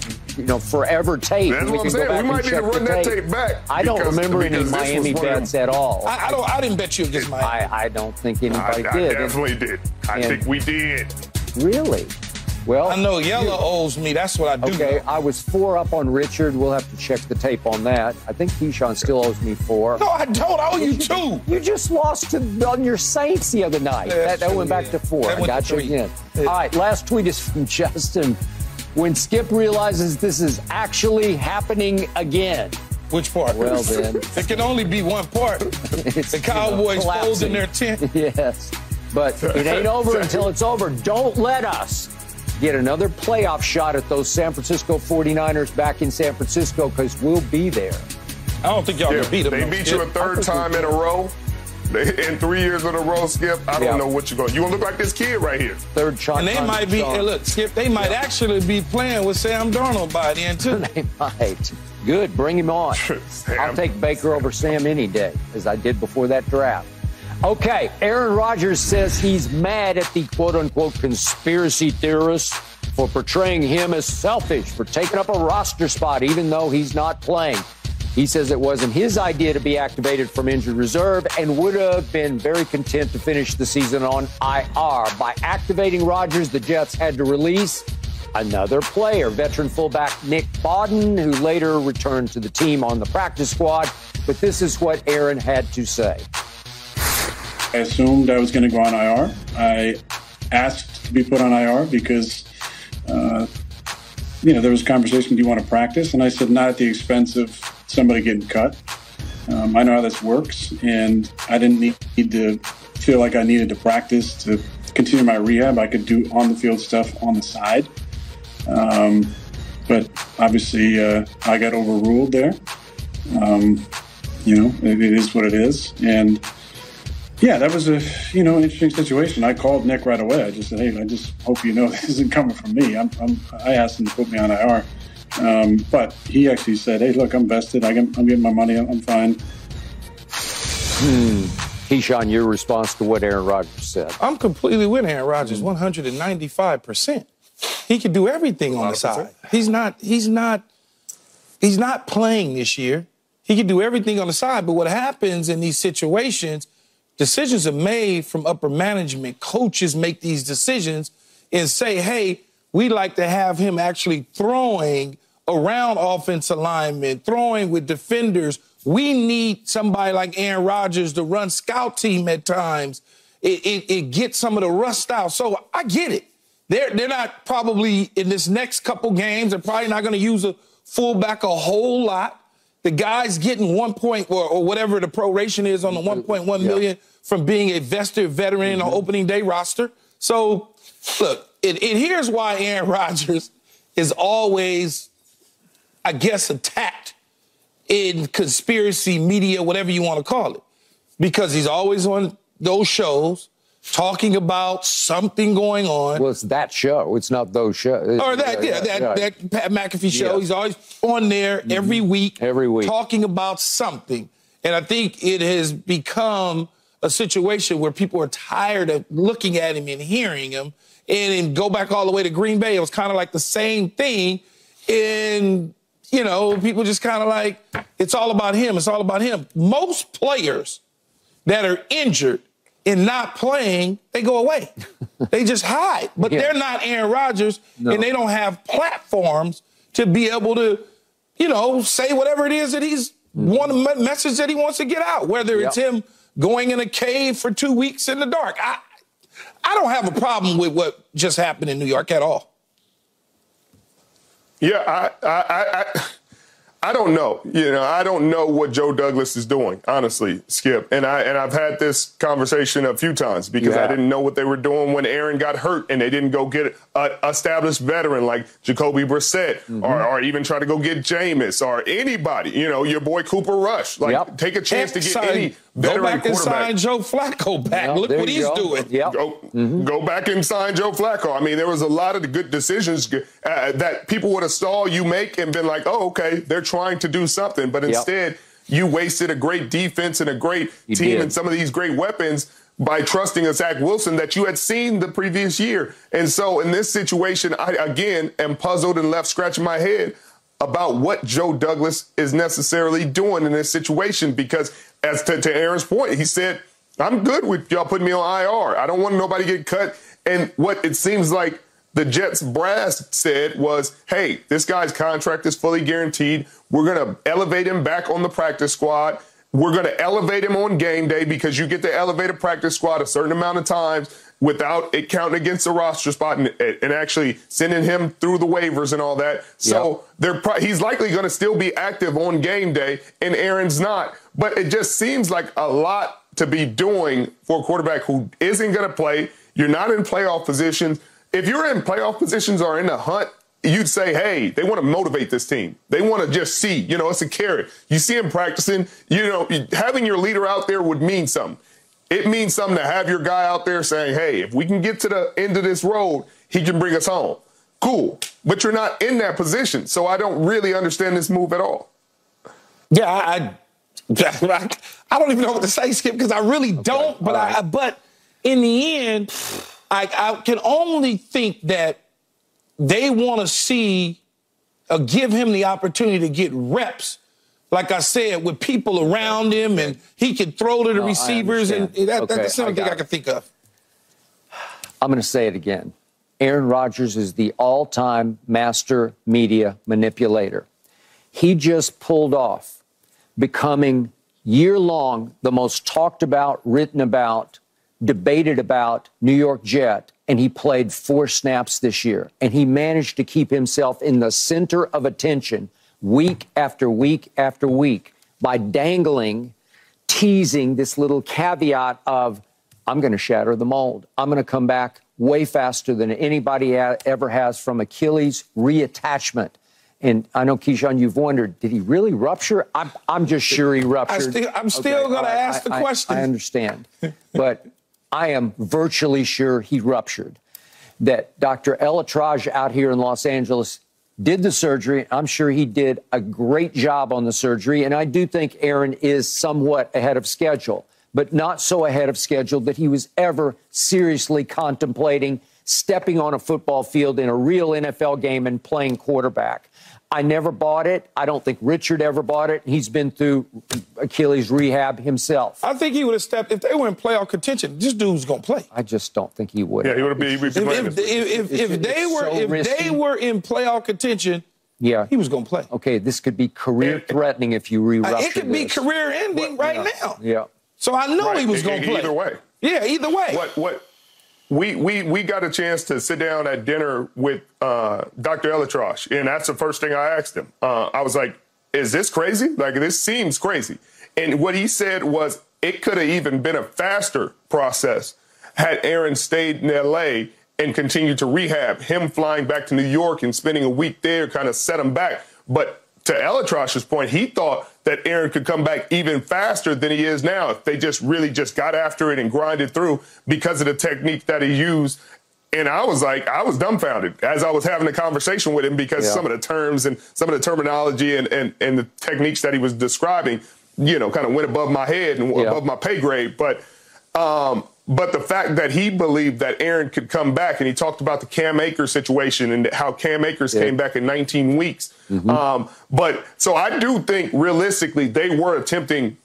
forever tape. That's We what I'm can go saying. back We might and need to check run the that tape back. I don't remember any because this was Miami one of them- bets at all. I didn't bet you against Miami. I don't think I anybody did. definitely did. I and- think we did. Really? Well, I know Yella owes me. That's what I do. okay, know. I was 4 up on Richard. We'll have to check the tape on that. I think Keyshawn still owes me 4. No, I don't owe you 2. You just lost on your Saints the other night. Yeah, that went back yeah. to 4. That I went got to you 3. again. Yeah. All right, last tweet is from Justin. When Skip realizes this is actually happening again. Which part? Well, then. It can only be one part. It's, The Cowboys collapsing. folding their tent. Yes, but it ain't over until it's over. Don't let us get another playoff shot at those San Francisco 49ers back in San Francisco, because we'll be there. I don't think y'all Yeah, can beat them. they though, beat Skip. you a third time in a row. In 3 years in a row, Skip. I Yeah. don't know what you're going to. You going to look like this kid right here. Third shot. And they might be, hey, look, Skip, they might actually be playing with Sam Darnold by then, too. They might. Good, bring him on. Sam. I'll take Baker over Sam any day, as I did before that draft. Okay, Aaron Rodgers says he's mad at the quote-unquote conspiracy theorists for portraying him as selfish, for taking up a roster spot even though he's not playing. He says it wasn't his idea to be activated from injured reserve and would have been very content to finish the season on IR. By activating Rodgers, the Jets had to release another player, veteran fullback Nick Bawden, who later returned to the team on the practice squad. But this is what Aaron had to say. I assumed I was going to go on IR. I asked to be put on IR because, there was a conversation, do you want to practice? And I said, not at the expense of somebody getting cut. I know how this works, and I didn't need to feel like I needed to practice to continue my rehab. I could do on-the-field stuff on the side. But obviously, I got overruled there. It is what it is. And yeah, that was an interesting situation. I called Nick right away. I just said, hey, I just hope you know this isn't coming from me. I asked him to put me on IR. But he actually said, hey, look, I'm vested. I'm getting my money. I'm fine. Keyshawn, your response to what Aaron Rodgers said. I'm completely with Aaron Rodgers, 195%. He can do everything on the side. He's not playing this year. He can do everything on the side. But what happens in these situations, decisions are made from upper management. Coaches make these decisions and say, hey, we like to have him actually throwing around offensive linemen, throwing with defenders. We need somebody like Aaron Rodgers to run scout team at times. It gets some of the rust out. So I get it. They're not probably in this next couple games. They're probably not going to use a fullback a whole lot. The guy's getting 1 point or whatever the proration is on the 1.1 million from being a vested veteran in an opening day roster. So look, here's why Aaron Rodgers is always, I guess, attacked in conspiracy media, whatever you want to call it, because he's always on those shows talking about something going on. Well, it's that show. It's not those shows. Or that Pat McAfee show. Yeah. He's always on there every week. Every week. Talking about something. And I think it has become a situation where people are tired of looking at him and hearing him. And go back all the way to Green Bay. It was kind of like the same thing. And, you know, people just kind of like, it's all about him. It's all about him. Most players that are injured and not playing, they go away. They just hide. But they're not Aaron Rodgers, and they don't have platforms to be able to, you know, say whatever it is that he's one message that he wants to get out, whether it's him going in a cave for 2 weeks in the dark. I don't have a problem with what just happened in New York at all. Yeah, I don't know. You know, I don't know what Joe Douglas is doing, honestly, Skip. And I've had this conversation a few times because I didn't know what they were doing when Aaron got hurt and they didn't go get an established veteran like Jacoby Brissett or even try to go get Jameis or anybody. You know, your boy Cooper Rush. Like, take a chance to get any veteran quarterback. Go back and sign Joe Flacco back. Look what he's doing. Go back and sign Joe Flacco. I mean, there was a lot of the good decisions that people would have saw you make and been like, oh, okay, they're trying to do something. But instead, you wasted a great defense and a great team and some of these great weapons by trusting a Zach Wilson that you had seen the previous year. And so in this situation, I, again, am puzzled and left scratching my head about what Joe Douglas is necessarily doing in this situation, because as to Aaron's point, he said, I'm good with y'all putting me on IR. I don't want nobody to get cut. And what it seems like the Jets brass said was, hey, this guy's contract is fully guaranteed. We're going to elevate him back on the practice squad. We're going to elevate him on game day because you get to elevate a practice squad a certain amount of times without it counting against the roster spot and actually sending him through the waivers and all that. So he's likely going to still be active on game day, and Aaron's not. But it just seems like a lot to be doing for a quarterback who isn't going to play. You're not in playoff positions. If you're in playoff positions or in the hunt, you'd say, hey, they want to motivate this team. They want to just see, you know, it's a carrot. You see him practicing, you know, having your leader out there would mean something. It means something to have your guy out there saying, hey, if we can get to the end of this road, he can bring us home. Cool. But you're not in that position. So I don't really understand this move at all. Yeah, I don't even know what to say, Skip, because I really don't. But but in the end, I can only think that they want to see give him the opportunity to get reps, like I said, with people around him, and he can throw to the receivers. And that's the only thing I can think of. I'm going to say it again. Aaron Rodgers is the all-time master media manipulator. He just pulled off becoming year-long the most talked about, written about, debated about New York Jet, and he played 4 snaps this year. And he managed to keep himself in the center of attention week after week after week by dangling, teasing this little caveat of, I'm going to shatter the mold. I'm going to come back way faster than anybody ever has from Achilles reattachment. And I know, Keyshawn, you've wondered, did he really rupture? I'm just sure he ruptured. I'm still going to ask the question. I understand. But I am virtually sure he ruptured. That Dr. Elatraj out here in Los Angeles did the surgery. I'm sure he did a great job on the surgery. And I do think Aaron is somewhat ahead of schedule, but not so ahead of schedule that he was ever seriously contemplating stepping on a football field in a real NFL game and playing quarterback. I never bought it. I don't think Richard ever bought it. He's been through Achilles rehab himself. I think he would have stepped if they were in playoff contention. This dude's gonna play. I just don't think he would. Yeah, he would be playing. If they were in playoff contention, he was gonna play. Okay, this could be career-threatening if you re-rupture. It could be career-ending now. Yeah. So I know he was gonna play. Either way. Yeah, either way. We got a chance to sit down at dinner with Dr. Elatrosh, and that's the first thing I asked him. I was like, is this crazy? Like, this seems crazy. And what he said was it could have even been a faster process had Aaron stayed in L.A. and continued to rehab. Him flying back to New York and spending a week there kind of set him back. But to Elatrosh's point, he thought that Aaron could come back even faster than he is now if they just really just got after it and grinded through because of the technique that he used. And I was dumbfounded as I was having a conversation with him because some of the terms and some of the terminology and the techniques that he was describing, you know, kind of went above my head and above my pay grade. But But the fact that he believed that Aaron could come back, and he talked about the Cam Akers situation and how Cam Akers came back in 19 weeks. But so I do think realistically they were attempting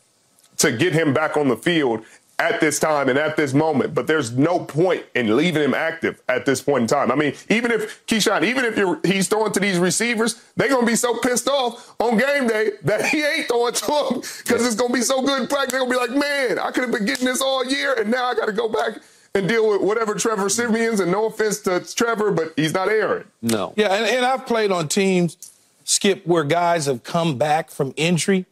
to get him back on the field at this time and at this moment, but there's no point in leaving him active at this point in time. I mean, even if he's throwing to these receivers, they're going to be so pissed off on game day that he ain't throwing to them because it's going to be so good in practice. They're going to be like, man, I could have been getting this all year, and now I got to go back and deal with whatever Trevor Simeon's, and no offense to Trevor, but he's not Aaron. No. Yeah, and I've played on teams, Skip, where guys have come back from injury,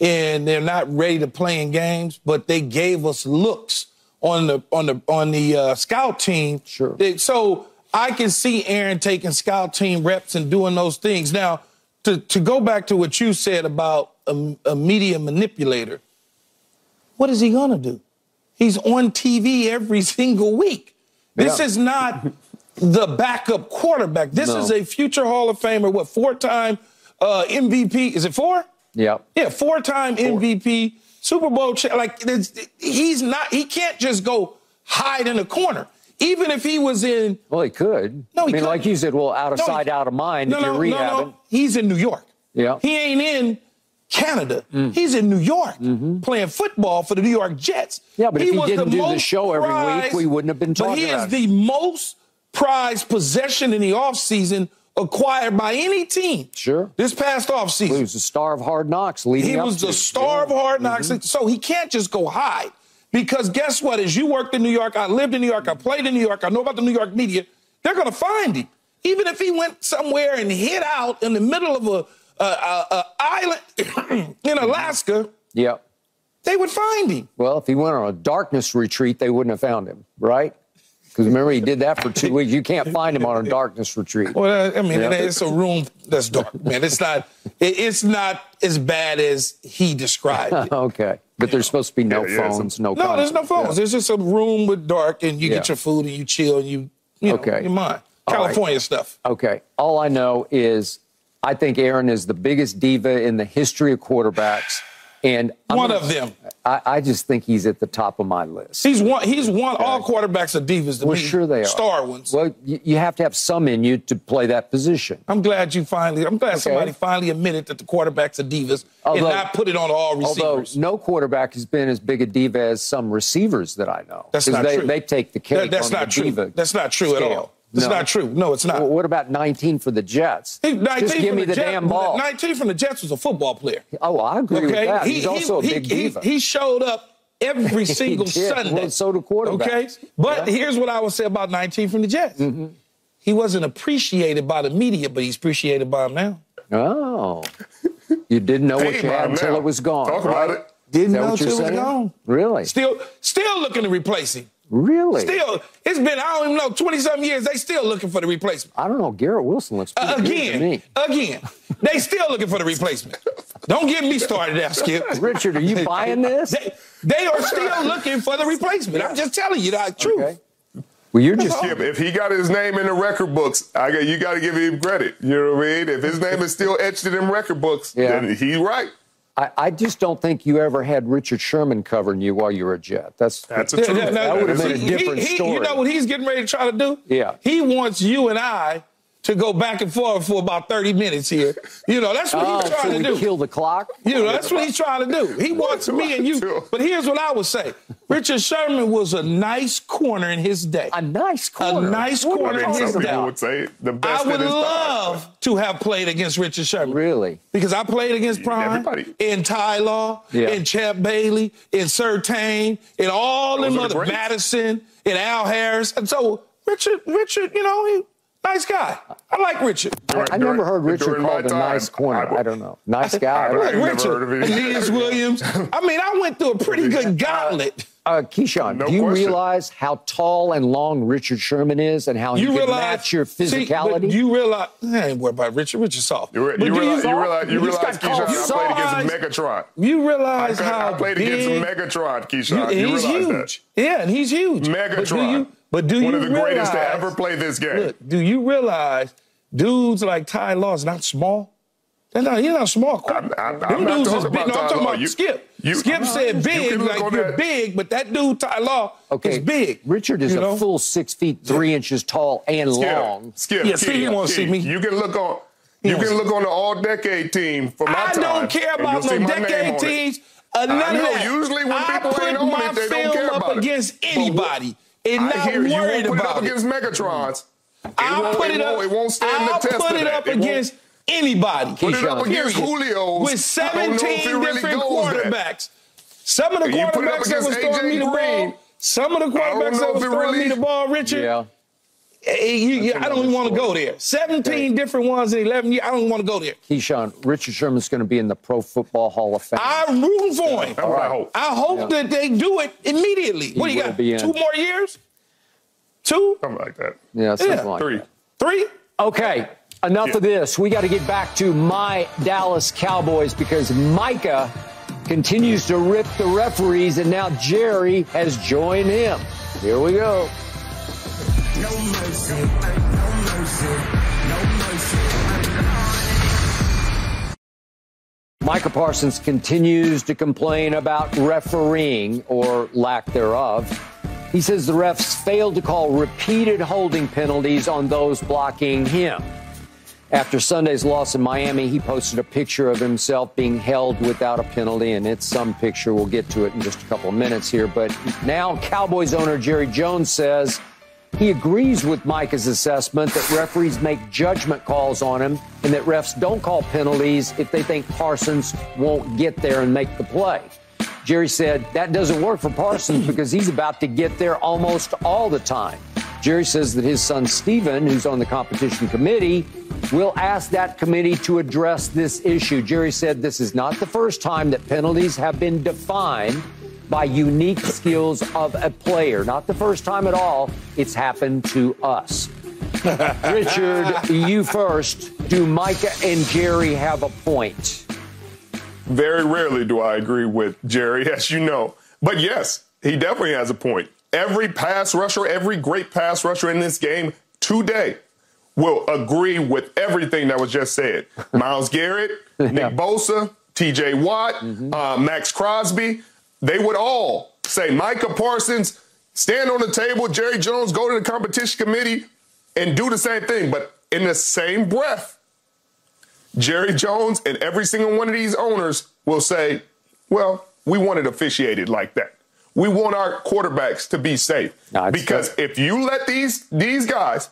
and they're not ready to play in games, but they gave us looks on the scout team. Sure. So I can see Aaron taking scout team reps and doing those things. Now, to go back to what you said about a media manipulator, what is he gonna do? He's on TV every single week. This is not the backup quarterback. This is a future Hall of Famer. What, 4-time MVP? Is it 4? Yeah. Yeah, 4-time MVP, Super Bowl he can't just go hide in a corner. Even if he was in... Well, he could. No, he couldn't. Like you said, out of sight, out of mind if you're rehabbing. No. He's in New York. Yeah. He ain't in Canada. He's in New York playing football for the New York Jets. Yeah, but if he didn't do the show every week, we wouldn't have been talking about it. But he is the most prized possession in the offseason acquired by any team. Sure. This past offseason. He was the star of Hard Knocks leading up to. He was the star of Hard Knocks. So he can't just go hide. Because guess what? As you worked in New York, I lived in New York, I played in New York, I know about the New York media, they're going to find him. Even if he went somewhere and hid out in the middle of a island in Alaska, they would find him. Well, if he went on a darkness retreat, they wouldn't have found him, right? Because remember, he did that for 2 weeks. You can't find him on a darkness retreat. Well, I mean, it's a room that's dark, man. It's not as bad as he described it. Okay. But there's supposed to be no phones, no contact. No, there's no phones. Yeah. There's just a room with dark, and you get your food, and you chill, and you know, your mind. California stuff. Okay. All I know is I think Aaron is the biggest diva in the history of quarterbacks. And one of them. I just think he's at the top of my list. He's one. All quarterbacks are divas to me. Sure they are. Star ones. Well, you have to have some in you to play that position. I'm glad somebody finally admitted that the quarterbacks are divas and not put it on all receivers. Although no quarterback has been as big a diva as some receivers that I know. That's not true. They take the cake That's on not the true. diva That's not true scale. at all. It's not true. No, it's not. Well, what about 19 for the Jets? Just give me the damn ball. 19 from the Jets was a football player. Oh, I agree with that. He's also a big diva. He showed up every single Sunday. Well, so do quarterbacks. Okay? But here's what I would say about 19 from the Jets. He wasn't appreciated by the media, but he's appreciated by them now. Oh. You didn't know what you had until it was gone. Talk about it. Didn't know until it was gone. Really? Still looking to replace him. Really? Still, it's been, I don't even know, 20-something years, they still looking for the replacement. I don't know. Garrett Wilson looks pretty good to me. Again, they still looking for the replacement. Don't get me started there, Skip. Richard, are you buying this? They are still looking for the replacement. I'm just telling you the truth. Okay. Well, you're just... Skip, if he got his name in the record books, you got to give him credit. You know what I mean? If his name is still etched in them record books, then he's right. I just don't think you ever had Richard Sherman covering you while you were a Jet. That's a truth. That would have been a different story. You know what he's getting ready to try to do? Yeah. He wants you and I to go back and forth for about 30 minutes here. You know, that's what he's trying to do. Kill the clock? You know, that's what he's trying to do. He wants me and you. But here's what I would say. Richard Sherman was a nice corner in his day. A nice corner? A nice corner in his day. Would say the best I would love to have played against Richard Sherman. Really? Because I played against Prime, in Ty Law, in Champ Bailey, in Surtain, in all them other, Madison, in Al Harris. And so Richard, you know, nice guy. I like Richard. I never heard Richard called a nice corner. I don't know. Nice guy. Richard, Aeneas Williams. I mean, I went through a pretty good gauntlet. Keyshawn, do you realize how tall and long Richard Sherman is and how he can match your physicality? Do you realize? I ain't worried about Richard. Richard's soft. You realize, Keyshawn, I played against Megatron. You realize how I played against Megatron, Keyshawn. He's huge. Yeah, and he's huge. Megatron. But do you one of the realize, greatest to ever play this game. Look, do you realize dudes like Ty Law is not small? He's not small. I'm not talking about Ty Law. Skip. Skip said big, like you're big, but that dude, Ty Law, is big. Richard is a full 6 feet 3 inches tall and long. Skip. Yeah, Steve wants to see me. You can look on. You can look on the all-decade team for my time. I don't care about no decade teams. None of that. Usually when people ain't on it, they don't care about it. I put my film up against anybody and not worried about it. You won't put it up against Megatrons. It won't stand the test of that. I'll put it up against anybody. Put it up against Julio's. With 17 different quarterbacks. Some of the quarterbacks that was throwing me the ball. Some of the quarterbacks that was throwing me the ball, Richard. Yeah. I don't even want to go there. 17 different ones in 11 years. I don't want to go there. Keyshawn, Richard Sherman's going to be in the Pro Football Hall of Fame. I'm rooting for him. That's what I hope. I hope that they do it immediately. What do you got? 2 more years? 2? Something like that. Yeah, something like 3. that. 3? Okay, enough of this. We got to get back to my Dallas Cowboys because Micah continues to rip the referees, and now Jerry has joined him. Here we go. No mercy, no mercy, no mercy. Micah Parsons continues to complain about refereeing or lack thereof. He says the refs failed to call repeated holding penalties on those blocking him. After Sunday's loss in Miami, he posted a picture of himself being held without a penalty, and it's some picture. We'll get to it in just a couple of minutes here. But now Cowboys owner Jerry Jones says he agrees with Micah's assessment that referees make judgment calls on him and that refs don't call penalties if they think Parsons won't get there and make the play. Jerry said that doesn't work for Parsons because he's about to get there almost all the time. Jerry says that his son Steven, who's on the competition committee, will ask that committee to address this issue. Jerry said this is not the first time that penalties have been defined by unique skills of a player. Not the first time at all. It's happened to us. Richard, you first. Do Micah and Jerry have a point? Very rarely do I agree with Jerry, as you know. But yes, he definitely has a point. Every pass rusher, every great pass rusher in this game today will agree with everything that was just said. Myles Garrett, Nick Bosa, TJ Watt, Max Crosby. They would all say, Micah Parsons, stand on the table, Jerry Jones, go to the competition committee and do the same thing. But in the same breath, Jerry Jones and every single one of these owners will say, well, we want it officiated like that. We want our quarterbacks to be safe. Because if you let these guys,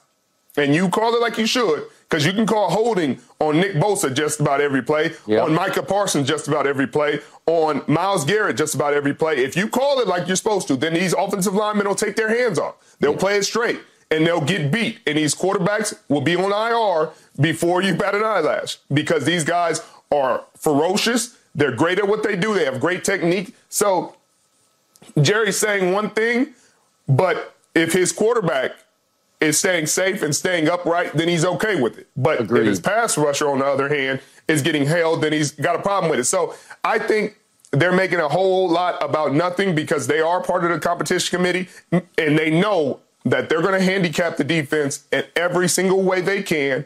and you call it like you should, because you can call holding on Nick Bosa just about every play, on Micah Parsons just about every play, on Myles Garrett just about every play. If you call it like you're supposed to, then these offensive linemen will take their hands off. They'll play it straight, and they'll get beat. And these quarterbacks will be on IR before you bat an eyelash because these guys are ferocious. They're great at what they do. They have great technique. So Jerry's saying one thing, but if his quarterback is staying safe and staying upright, then he's okay with it. But if his pass rusher, on the other hand, is getting held, then he's got a problem with it. So I think they're making a whole lot about nothing because they are part of the competition committee, and they know that they're going to handicap the defense in every single way they can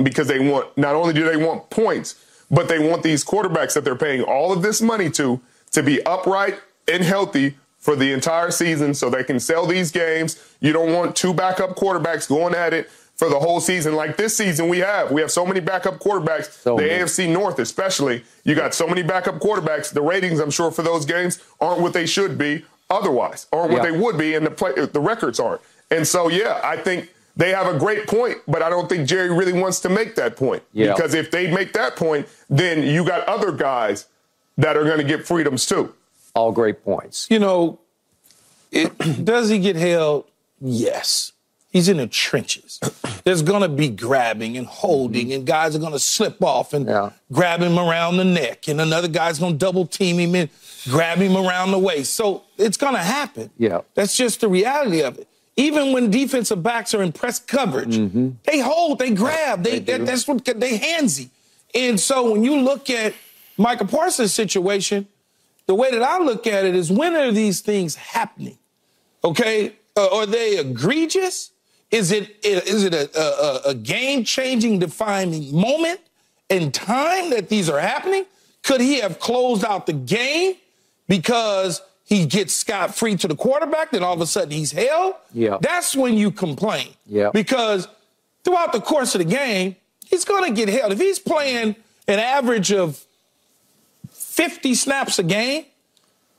because they want, not only do they want points, but they want these quarterbacks that they're paying all of this money to be upright and healthy for the entire season so they can sell these games. You don't want 2 backup quarterbacks going at it for the whole season. Like this season we have so many backup quarterbacks, the AFC North especially. You got so many backup quarterbacks. The ratings, I'm sure, for those games aren't what they should be otherwise, aren't what they would be, and the records aren't. And so, I think they have a great point, but I don't think Jerry really wants to make that point. Because if they make that point, then you got other guys that are going to get freedoms too. All great points. You know, does he get held? Yes. He's in the trenches. There's going to be grabbing and holding, and guys are going to slip off and grab him around the neck, and another guy's going to double team him and grab him around the waist. So it's going to happen. That's just the reality of it. Even when defensive backs are in press coverage, they hold, they grab, that's what they handsy. And so when you look at Micah Parsons' situation, the way that I look at it is, when are these things happening? Okay, are they egregious? Is it a game-changing, defining moment in time that these are happening? Could he have closed out the game because he gets scot-free to the quarterback, then all of a sudden he's held, that's when you complain. Because throughout the course of the game, he's going to get held. If he's playing an average of 50 snaps a game,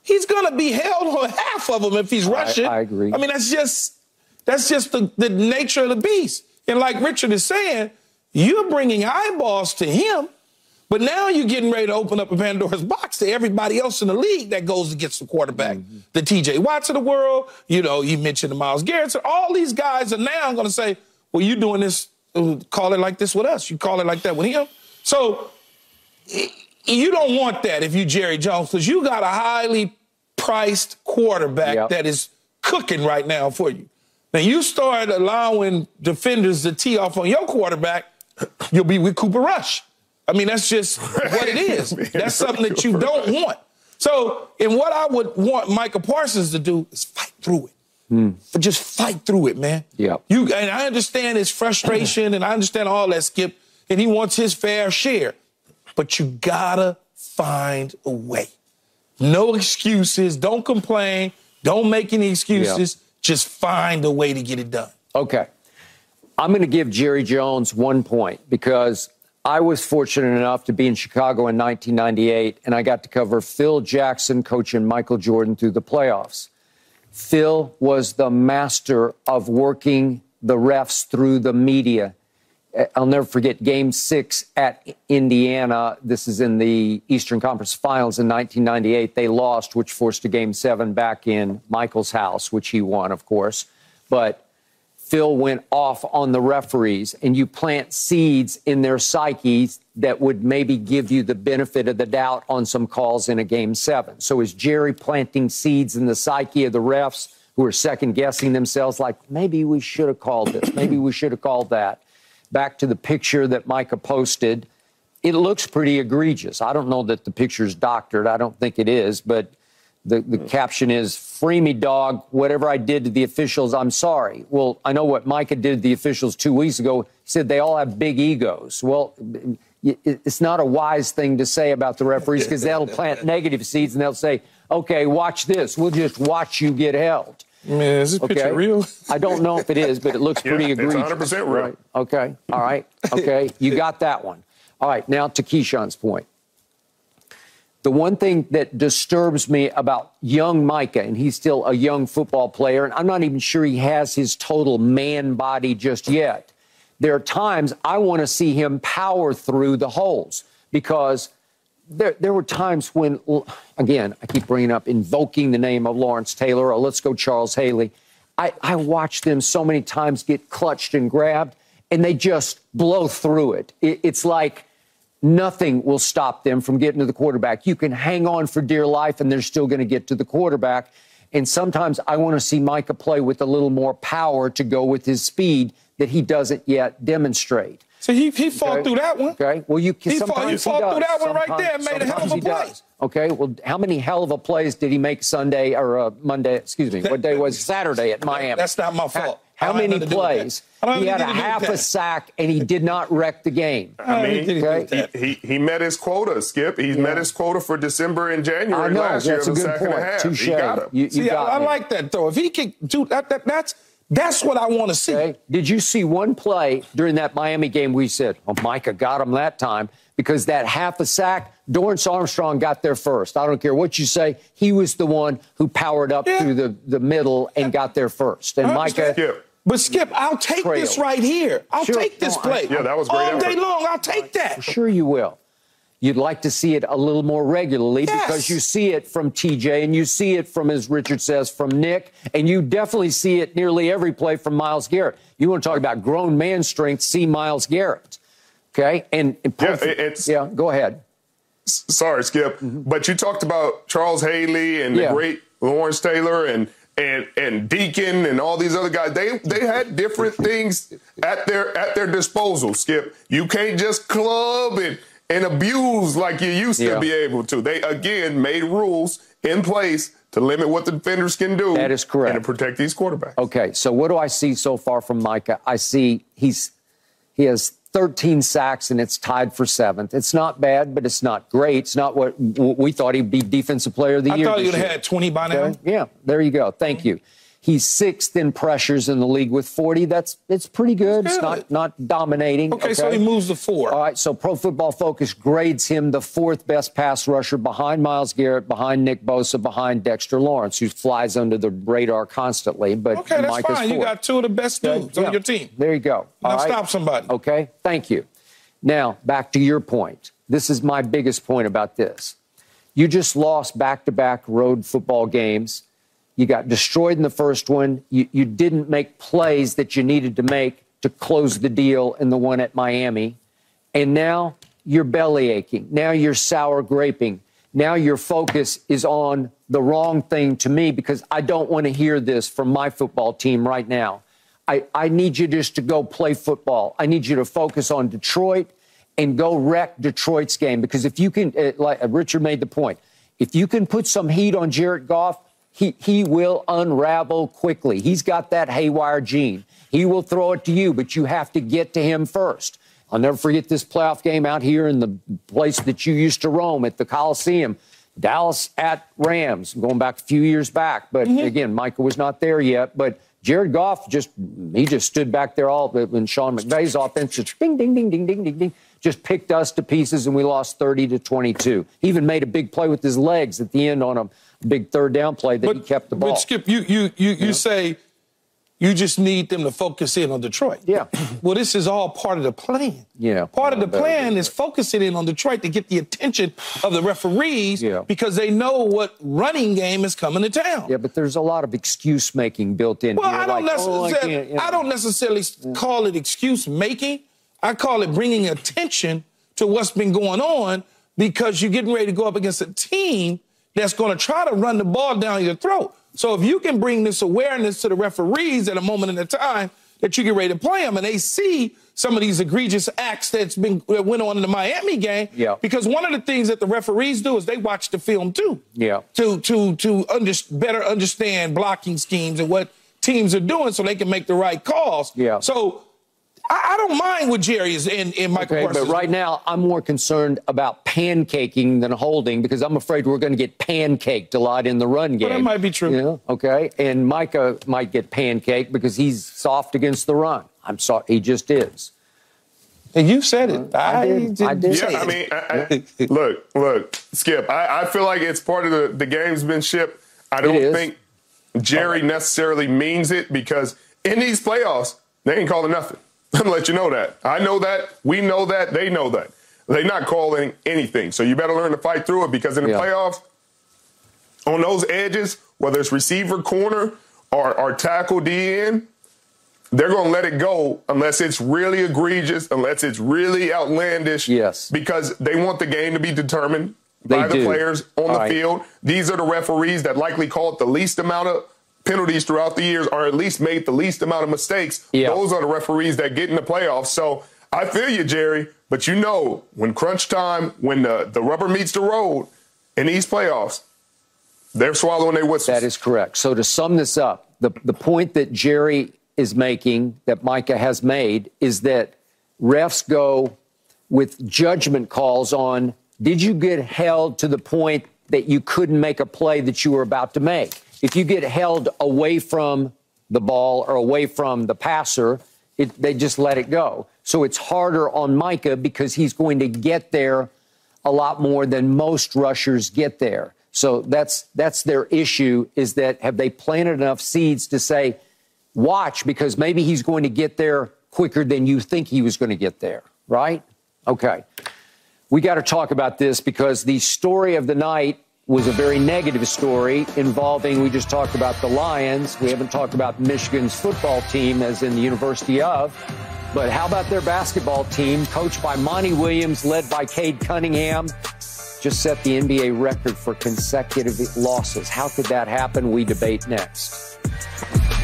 he's going to be held on half of them if he's rushing. I agree. I mean, that's just the nature of the beast. And like Richard is saying, you're bringing eyeballs to him, but now you're getting ready to open up a Pandora's box to everybody else in the league that goes against the quarterback. The T.J. Watts of the world, you mentioned the Myles Garrett. All these guys are now going to say, well, you doing this, call it like this with us. You call it like that with him. So you don't want that if you Jerry Jones, because you got a highly priced quarterback that is cooking right now for you. Now, you start allowing defenders to tee off on your quarterback, you'll be with Cooper Rush. I mean, that's just what it is. That's something that you don't want. So, and what I would want Micah Parsons to do is fight through it. But just fight through it, man. And I understand his frustration, and I understand all that, Skip, and he wants his fair share. But you gotta find a way. No excuses. Don't complain. Don't make any excuses. Just find a way to get it done. Okay. I'm going to give Jerry Jones 1 point because I was fortunate enough to be in Chicago in 1998, and I got to cover Phil Jackson coaching Michael Jordan through the playoffs. Phil was the master of working the refs through the media. I'll never forget Game 6 at Indiana. This is in the Eastern Conference Finals in 1998. They lost, which forced a Game 7 back in Michael's house, which he won, of course. But Phil went off on the referees, and you plant seeds in their psyches that would maybe give you the benefit of the doubt on some calls in a Game 7. So is Jerry planting seeds in the psyche of the refs who are second-guessing themselves, like, maybe we should have called this, maybe we should have called that? Back to the picture that Micah posted, it looks pretty egregious. I don't know that the picture's doctored. I don't think it is, but the caption is, free me, dog. Whatever I did to the officials, I'm sorry. Well, I know what Micah did to the officials 2 weeks ago. He said they all have big egos. Well, it's not a wise thing to say about the referees because they'll plant negative seeds and they'll say, okay, watch this. We'll just watch you get held. Man, is this picture real? I don't know if it is, but it looks pretty egregious. It's 100% real. Right. Okay. All right. Okay. You got that one. All right. Now to Keyshawn's point. The one thing that disturbs me about young Micah, and he's still a young football player, and I'm not even sure he has his total man body just yet. There are times I want to see him power through the holes because there were times when, again, I keep bringing up invoking the name of Lawrence Taylor or let's go Charles Haley. I watched them so many times get clutched and grabbed, and they just blow through it. It's like nothing will stop them from getting to the quarterback. You can hang on for dear life, and they're still going to get to the quarterback. And sometimes I want to see Micah play with a little more power to go with his speed that he doesn't yet demonstrate. So he fought through that one. Okay. Well, he fought through that one right there and made a hell of a play. Okay. Well, how many hell of a plays did he make Sunday or Monday? Excuse me. What day was Saturday at Miami? That's not my fault. How many plays? He had a half a sack, and he did not wreck the game. I mean, he met his quota, Skip. He's met his quota for December and January last year. That's a good point. Touche. I like that, though. If he can do that, that's what I want to see. Okay. Did you see one play during that Miami game we said, oh, Micah got him that time because that half a sack, Dorrance Armstrong got there first. I don't care what you say. He was the one who powered up through the middle and got there first. And Micah... But, Skip, I'll take this right here. I'll take this play. That was great. All day long, I'll take that. Sure you will. You'd like to see it a little more regularly because you see it from TJ and you see it from, as Richard says, from Nick, and you definitely see it nearly every play from Myles Garrett. You want to talk about grown man strength, see Myles Garrett. Okay? And go ahead. Sorry, Skip, but you talked about Charles Haley and the great Lawrence Taylor and Deacon and all these other guys. They had different things at their disposal, Skip. You can't just club and abuse like you used to be able to. They, again, made rules in place to limit what the defenders can do. That is correct. And to protect these quarterbacks. Okay, so what do I see so far from Micah? I see he has 13 sacks, and it's tied for 7th. It's not bad, but it's not great. It's not what we thought he'd be Defensive Player of the Year. I thought he would have had 20 by now. Okay? Yeah, there you go. Thank you. He's 6th in pressures in the league with 40. It's pretty good. It's not dominating. Okay, so he moves to 4. All right, so Pro Football Focus grades him the 4th best pass rusher behind Myles Garrett, behind Nick Bosa, behind Dexter Lawrence, who flies under the radar constantly. But okay, that's Micah's fine. 4th. You got 2 of the best dudes on your team. There you go. Now stop somebody. Okay, thank you. Now, back to your point. This is my biggest point about this. You just lost back-to-back road football games. You got destroyed in the first one. You didn't make plays that you needed to make to close the deal in the one at Miami. And now you're belly aching. Now you're sour graping. Now your focus is on the wrong thing to me, because I don't want to hear this from my football team right now. I need you just to go play football. I need you to focus on Detroit and go wreck Detroit's game. Because if you can, like Richard made the point, if you can put some heat on Jared Goff, he will unravel quickly. He's got that haywire gene. He will throw it to you, but you have to get to him first. I'll never forget this playoff game out here in the place that you used to roam at the Coliseum. Dallas at Rams, going back a few years back. But again, Micah was not there yet. But Jared Goff just stood back there all when Sean McVay's offense just ding, ding, ding, ding, ding, ding, ding, just picked us to pieces, and we lost 30-22. He even made a big play with his legs at the end on a big third down play that he kept the ball. But Skip, you say you just need them to focus in on Detroit. Yeah. Well, this is all part of the plan. Yeah. Part of the plan is focusing in on Detroit to get the attention of the referees because they know what running game is coming to town. Yeah, but there's a lot of excuse making built in. Well, here. I don't necessarily call it excuse making. I call it bringing attention to what's been going on, because you're getting ready to go up against a team that's going to try to run the ball down your throat. So if you can bring this awareness to the referees at a moment in the time that you get ready to play them, and they see some of these egregious acts that went on in the Miami game, because one of the things that the referees do is they watch the film too, to better understand blocking schemes and what teams are doing, so they can make the right calls. So I don't mind what Jerry is in Micah Parsons. But right now, I'm more concerned about pancaking than holding, because I'm afraid we're going to get pancaked a lot in the run game. Well, that might be true. Yeah, okay. And Micah might get pancaked because he's soft against the run. I'm sorry, he just is. And you said it. I did. Yeah, I mean, look, Skip, I feel like it's part of the gamesmanship. I don't think Jerry necessarily means it, because in these playoffs, they ain't calling nothing. I'm going to let you know that. I know that. We know that. They know that. They're not calling anything. So you better learn to fight through it, because in the playoffs, on those edges, whether it's receiver, corner, or tackle DN, they're going to let it go unless it's really egregious, unless it's really outlandish. Because they want the game to be determined by the players on the field. These are the referees that likely called the least amount of penalties throughout the years, or at least made the least amount of mistakes. Those are the referees that get in the playoffs. So I feel you, Jerry, but you know, when crunch time, when the rubber meets the road in these playoffs, they're swallowing their whistles. That is correct. So to sum this up, the point that Jerry is making, that Micah has made, is that refs go with judgment calls on, did you get held to the point that you couldn't make a play that you were about to make? If you get held away from the ball or away from the passer, they just let it go. So it's harder on Micah, because he's going to get there a lot more than most rushers get there. So that's their issue, is that have they planted enough seeds to say, watch, because maybe he's going to get there quicker than you think he was going to get there, right? Okay. We got to talk about this, because the story of the night was a very negative story involving, we just talked about the Lions. We haven't talked about Michigan's football team, as in the University of. But how about their basketball team, coached by Monty Williams, led by Cade Cunningham, just set the NBA record for consecutive losses. How could that happen? We debate next.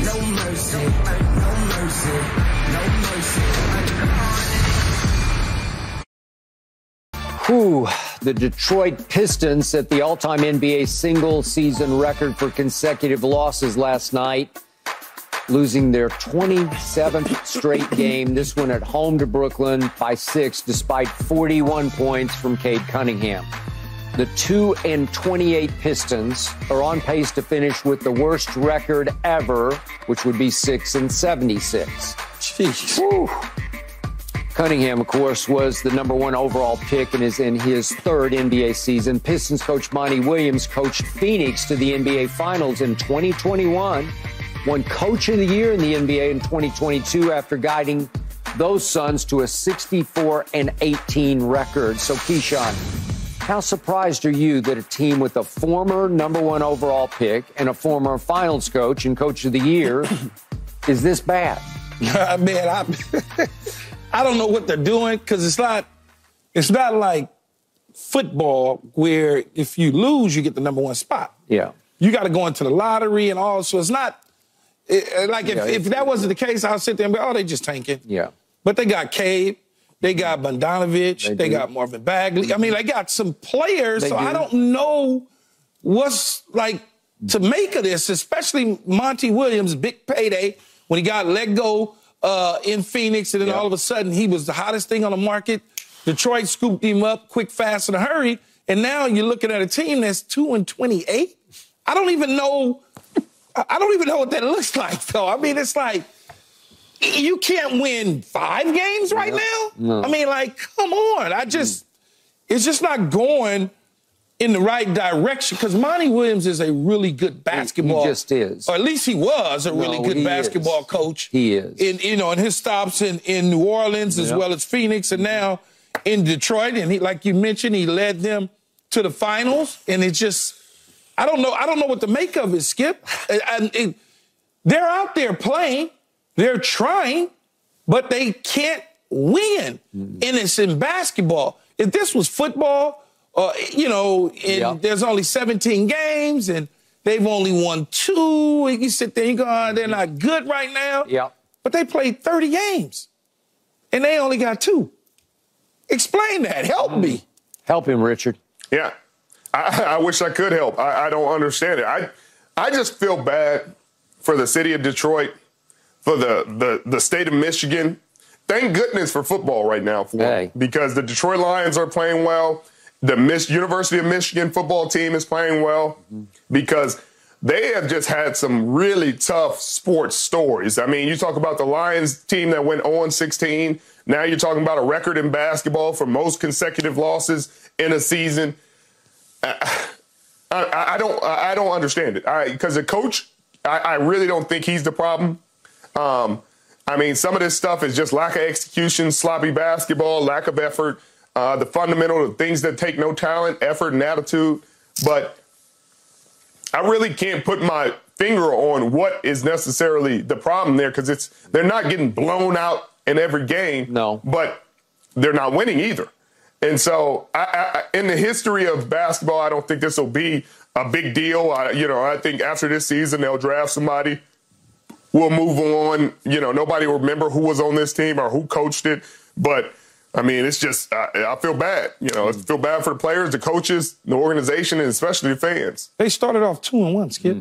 No mercy, no mercy, no mercy. The Detroit Pistons set the all-time NBA single-season record for consecutive losses last night. losing their 27th straight game, this one at home to Brooklyn by 6, despite 41 points from Cade Cunningham. The 2-28 Pistons are on pace to finish with the worst record ever, which would be 6-76. Jeez. Whew. Cunningham, of course, was the #1 overall pick and is in his 3rd NBA season. Pistons coach Monty Williams coached Phoenix to the NBA Finals in 2021, won Coach of the Year in the NBA in 2022 after guiding those Suns to a 64-18 record. So, Keyshawn, how surprised are you that a team with a former #1 overall pick and a former Finals coach and Coach of the Year is this bad? Man, I don't know what they're doing, because it's not like football where if you lose, you get the #1 spot. Yeah. You got to go into the lottery and all. So it's not if that wasn't the case, I'll sit there and be, oh, they just tanking. Yeah. But they got Cade, they got Bogdanovich, they got Marvin Bagley. I mean, they got some players, I don't know what's like to make of this, especially Monty Williams' big payday when he got let go in Phoenix, and then all of a sudden he was the hottest thing on the market. Detroit scooped him up quick, fast, in a hurry, and now you're looking at a team that's 2-28. I don't even know what that looks like, though. I mean, it's like you can't win 5 games right now. No. I mean, like, come on. It's just not going in the right direction, because Monty Williams is a really good basketball. He just is. Or at least he was a really good basketball coach. He is. In his stops in New Orleans as well as Phoenix, and now in Detroit. And he, like you mentioned, he led them to the finals. And it just, I don't know what to make of it, Skip. They're out there playing, they're trying, but they can't win. And it's in basketball. If this was football, there's only 17 games and they've only won 2. And you sit there and you go, oh, they're not good right now. Yeah. But they played 30 games and they only got 2. Explain that. Help me. Help him, Richard. Yeah. I wish I could help. I don't understand it. I just feel bad for the city of Detroit, for the state of Michigan. Thank goodness for football right now for them, because the Detroit Lions are playing well. The University of Michigan football team is playing well, because they have just had some really tough sports stories. I mean, you talk about the Lions team that went 0-16. Now you're talking about a record in basketball for most consecutive losses in a season. I don't understand it. Because the coach, I really don't think he's the problem. I mean, some of this stuff is just lack of execution, sloppy basketball, lack of effort. The fundamental things that take no talent, effort, and attitude. But I really can't put my finger on what is necessarily the problem there, because they're not getting blown out in every game. No. But they're not winning either. And so in the history of basketball, I don't think this will be a big deal. I think after this season, they'll draft somebody. We'll move on. Nobody will remember who was on this team or who coached it. But I mean, it's just, I feel bad. I feel bad for the players, the coaches, the organization, and especially the fans. They started off 2-1, Skip.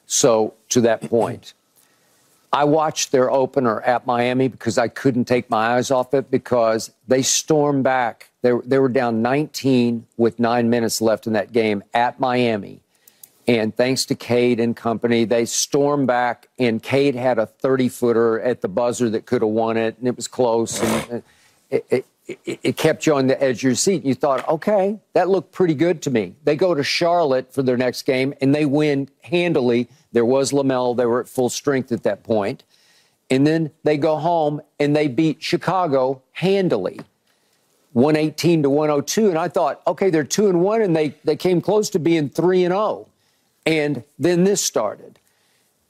So, to that point, I watched their opener at Miami because I couldn't take my eyes off it, because they stormed back. They were down 19 with 9 minutes left in that game at Miami. And thanks to Cade and company, they stormed back, and Cade had a 30-footer at the buzzer that could have won it, and it was close. And it kept you on the edge of your seat. You thought, okay, that looked pretty good to me. They go to Charlotte for their next game, and they win handily. There was LaMelo. They were at full strength at that point. And then they go home, and they beat Chicago handily, 118-102. And I thought, okay, they're 2-1, and they came close to being 3-0. And then this started.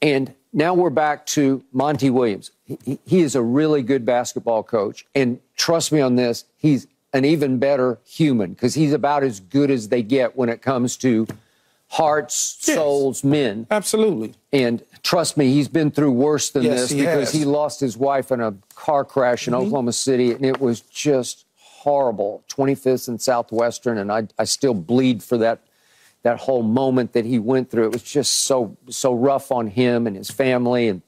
And now we're back to Monty Williams. He is a really good basketball coach. And trust me on this, he's an even better human, because he's about as good as they get when it comes to hearts, souls, men. Absolutely. And trust me, he's been through worse than this, because has. he lost his wife in a car crash in Oklahoma City, and it was just horrible. 25th and Southwestern, and I still bleed for that whole moment that he went through. It was just so rough on him and his family. And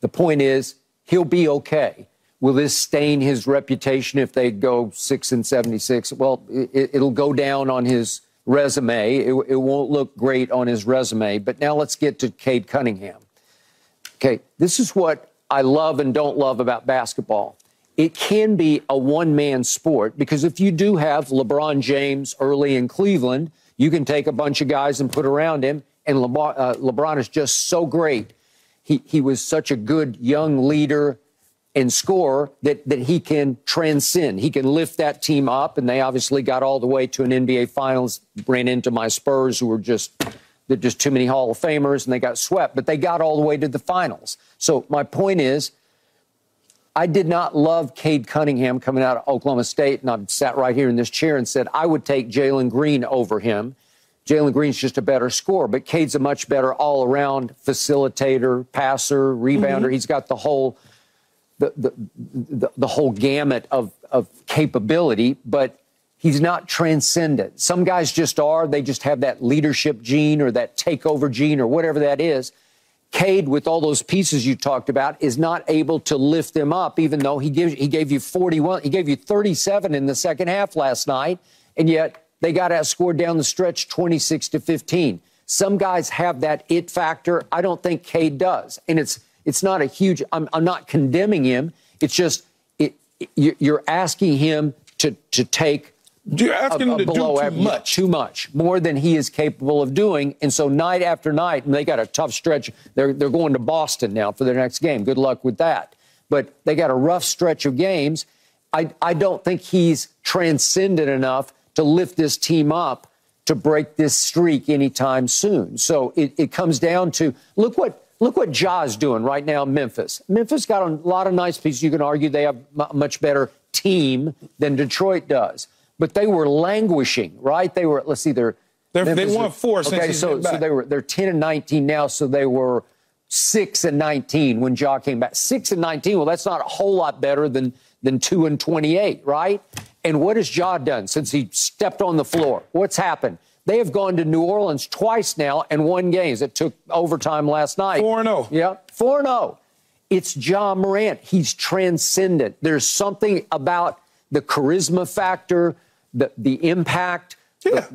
The point is, he'll be okay. Will this stain his reputation if they go 6-76? Well, it'll go down on his resume. It won't look great on his resume. But now let's get to Cade Cunningham. Okay, this is what I love and don't love about basketball. It can be a one-man sport because if you do have LeBron James early in Cleveland, you can take a bunch of guys and put around him, and LeBron is just so great. He was such a good young leader and scorer that he can transcend. He can lift that team up, and they obviously got all the way to an NBA Finals, ran into my Spurs, who were just too many Hall of Famers, and they got swept. But they got all the way to the Finals. So my point is, I did not love Cade Cunningham coming out of Oklahoma State, and I've sat right here in this chair and said I would take Jalen Green over him. Jalen Green's just a better scorer, but Cade's a much better all-around facilitator, passer, rebounder. He's got the whole the whole gamut of capability, but he's not transcendent. Some guys just are. They just have that leadership gene or that takeover gene or whatever that is. Cade, with all those pieces you talked about, is not able to lift them up, even though he gave you 41. He gave you 37 in the second half last night, and yet they got outscored down the stretch 26-15. Some guys have that it factor. I don't think Cade does, and it's not a huge. I'm not condemning him. It's just you're asking him to take. You're asking him to do too much, more than he is capable of doing. And so night after night, and they got a tough stretch. They're going to Boston now for their next game. Good luck with that. But they got a rough stretch of games. I don't think he's transcendent enough to lift this team up to break this streak anytime soon. So it comes down to look what Ja's doing right now in Memphis. Memphis got a lot of nice pieces. You can argue they have a much better team than Detroit does. But they were languishing, right? They were. Let's see, they won 4. Okay, so they're 10-19 now. So they were 6-19 when Ja came back. 6-19. Well, that's not a whole lot better than 2-28, right? And what has Ja done since he stepped on the floor? What's happened? They have gone to New Orleans twice now and won games. It took overtime last night. 4-0. Yeah, 4-0. It's Ja Morant. He's transcendent. There's something about the charisma factor, the impact. Yeah.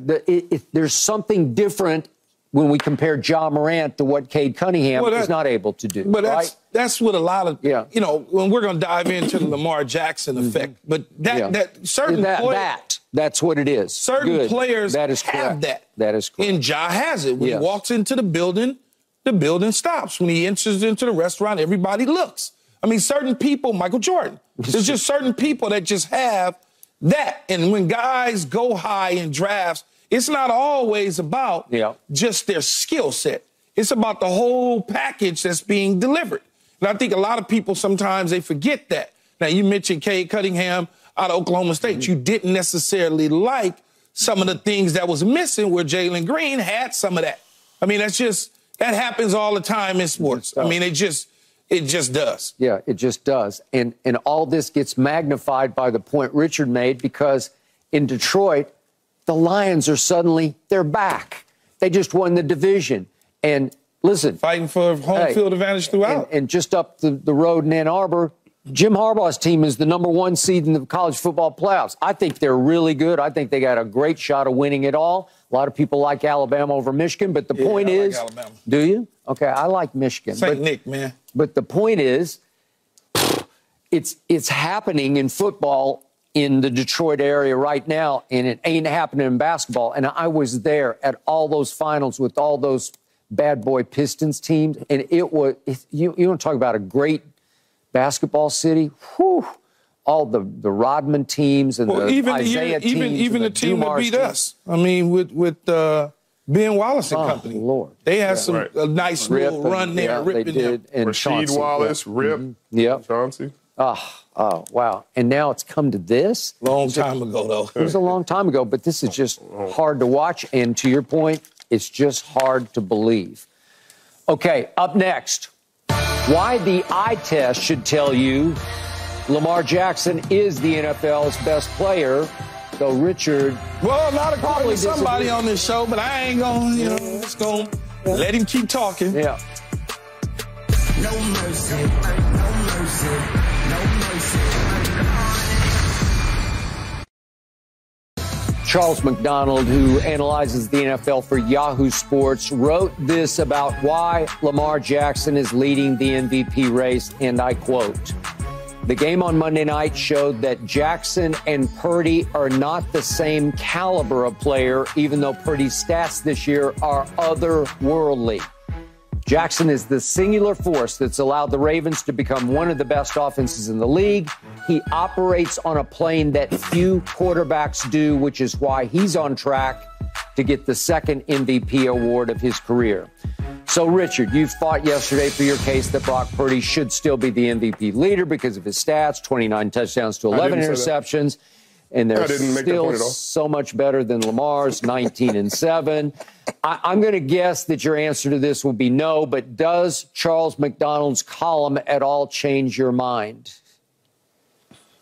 There's something different when we compare Ja Morant to what Cade Cunningham is not able to do. But that's what a lot of, when we're going to dive into the Lamar Jackson effect. But that's what it is. Certain players that is have that. That is correct. And Ja has it. When he walks into the building stops. When he enters into the restaurant, everybody looks. I mean, certain people, Michael Jordan, there's just certain people that just have that. And when guys go high in drafts, it's not always about just their skill set. It's about the whole package that's being delivered. And I think a lot of people sometimes they forget that. Now, you mentioned Cade Cunningham out of Oklahoma State. You didn't necessarily like some of the things that was missing where Jalen Green had some of that. I mean, that happens all the time in sports. I mean, it just does. Yeah, it just does. And all this gets magnified by the point Richard made because in Detroit, the Lions are they're back. They just won the division. And listen. Fighting for home field advantage throughout. And just up the road in Ann Arbor, Jim Harbaugh's team is the #1 seed in the college football playoffs. I think they're really good. I think they got a great shot of winning it all. A lot of people like Alabama over Michigan. But the point is. Like Alabama. Do you? Okay, I like Michigan. St. Nick, man. But the point is, it's happening in football in the Detroit area right now, and it ain't happening in basketball. And I was there at all those finals with all those bad boy Pistons teams, and you want to talk about a great basketball city? Whew. All the Rodman teams and Isaiah teams. Even the team that beat us. I mean, with Ben Wallace and company. Lord. They had a nice little run there. They did. And Rasheed Wallace, Rip, Chauncey. Oh, wow. And now it's come to this? Long time ago, though. It was a long time ago, but this is just hard to watch. And to your point, it's just hard to believe. Okay, up next, why the eye test should tell you Lamar Jackson is the NFL's best player, though Richard... Well, not according to somebody on this show, but I ain't going to, just going to let him keep talking. Yeah. No mercy, no mercy, no mercy. Charles McDonald, who analyzes the NFL for Yahoo Sports, wrote this about why Lamar Jackson is leading the MVP race, and I quote, "The game on Monday night showed that Jackson and Purdy are not the same caliber of player, even though Purdy's stats this year are otherworldly. Jackson is the singular force that's allowed the Ravens to become one of the best offenses in the league. He operates on a plane that few quarterbacks do, which is why he's on track to get the second MVP award of his career." So, Richard, you fought yesterday for your case that Brock Purdy should still be the MVP leader because of his stats, 29 touchdowns to 11 interceptions. And they're still so much better than Lamar's, 19-7. I'm going to guess that your answer to this will be no, but does Charles McDonald's column at all change your mind?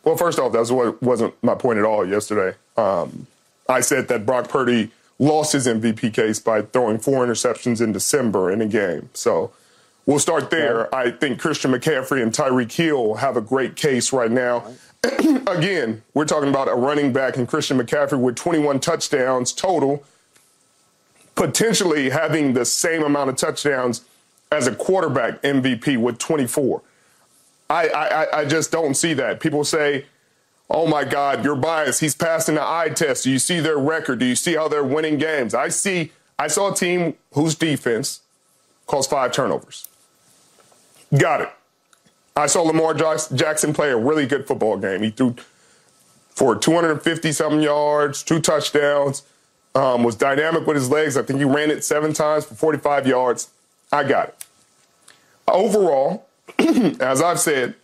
Well, first off, that wasn't my point at all yesterday. I said that Brock Purdy lost his MVP case by throwing 4 interceptions in December in a game. So we'll start there. Right. I think Christian McCaffrey and Tyreek Hill have a great case right now. Right. Again, we're talking about a running back in Christian McCaffrey with 21 touchdowns total, potentially having the same amount of touchdowns as a quarterback MVP with 24. I just don't see that. People say, oh, my God, you're biased. He's passing the eye test. Do you see their record? Do you see how they're winning games? I saw a team whose defense caused 5 turnovers. Got it. I saw Lamar Jackson play a really good football game. He threw for 250-something yards, 2 touchdowns, was dynamic with his legs. I think he ran it 7 times for 45 yards. I got it. Overall, as I've said,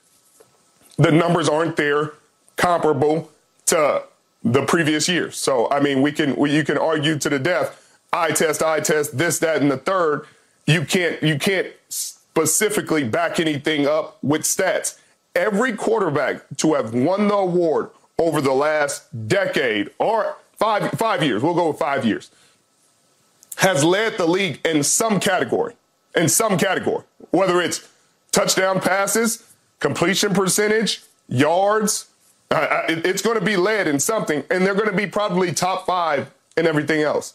the numbers aren't there comparable to the previous years. So, I mean, you can argue to the death, eye test, this, that, and the third. You can't specifically back anything up with stats. Every quarterback to have won the award over the last decade or 5 years, we'll go with 5 years, has led the league in some category, whether it's touchdown passes, completion percentage, yards. It's going to be led in something, and they're going to be probably top 5 in everything else.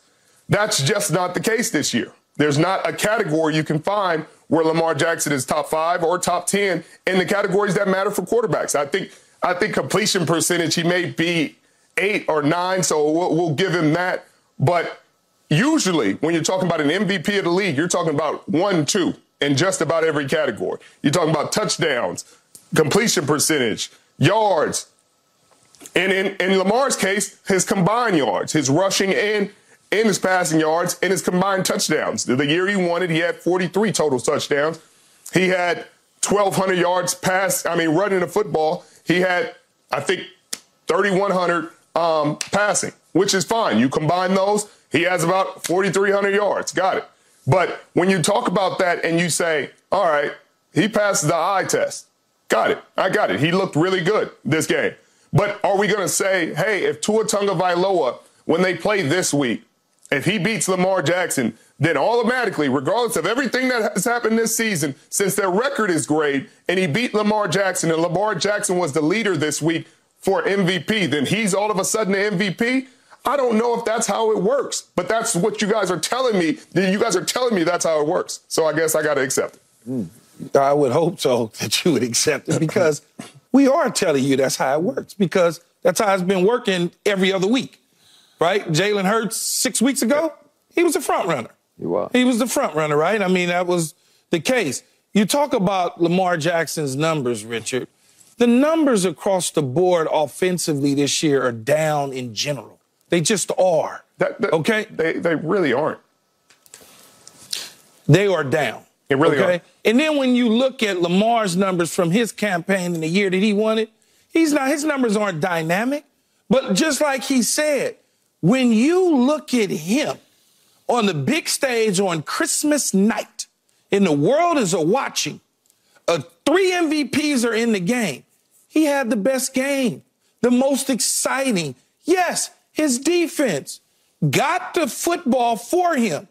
That's just not the case this year. There's not a category you can find where Lamar Jackson is top 5 or top 10 in the categories that matter for quarterbacks. I think completion percentage, he may be 8 or 9, so we'll give him that. But usually when you're talking about an MVP of the league, you're talking about 1, 2 in just about every category. You're talking about touchdowns, completion percentage, yards. And in Lamar's case, his combined yards, his rushing and his passing yards, and his combined touchdowns. The year he won it, he had 43 total touchdowns. He had 1,200 yards running the football. He had, I think, 3,100 passing, which is fine. You combine those, he has about 4,300 yards. Got it. But when you talk about that and you say, all right, he passed the eye test. Got it. I got it. He looked really good this game. But are we going to say, hey, if Tua Tagovailoa, when they play this week, if he beats Lamar Jackson, then automatically, regardless of everything that has happened this season, since their record is great, and he beat Lamar Jackson, and Lamar Jackson was the leader this week for MVP, then he's all of a sudden the MVP? I don't know if that's how it works, but that's what you guys are telling me. You guys are telling me that's how it works. So I guess I got to accept it. I would hope so, that you would accept it, because we are telling you that's how it works, because that's how it's been working every other week. Right? Jalen Hurts 6 weeks ago, he was a front runner. He was the front runner, right? I mean, that was the case. You talk about Lamar Jackson's numbers, Richard. The numbers across the board offensively this year are down in general. They just are. Okay? They really aren't. They are down. They really are. And then when you look at Lamar's numbers from his campaign in the year that he won it, his numbers aren't dynamic. But just like he said, when you look at him on the big stage on Christmas night, and the world is watching, 3 MVPs are in the game. He had the best game, the most exciting. Yes, his defense got the football for him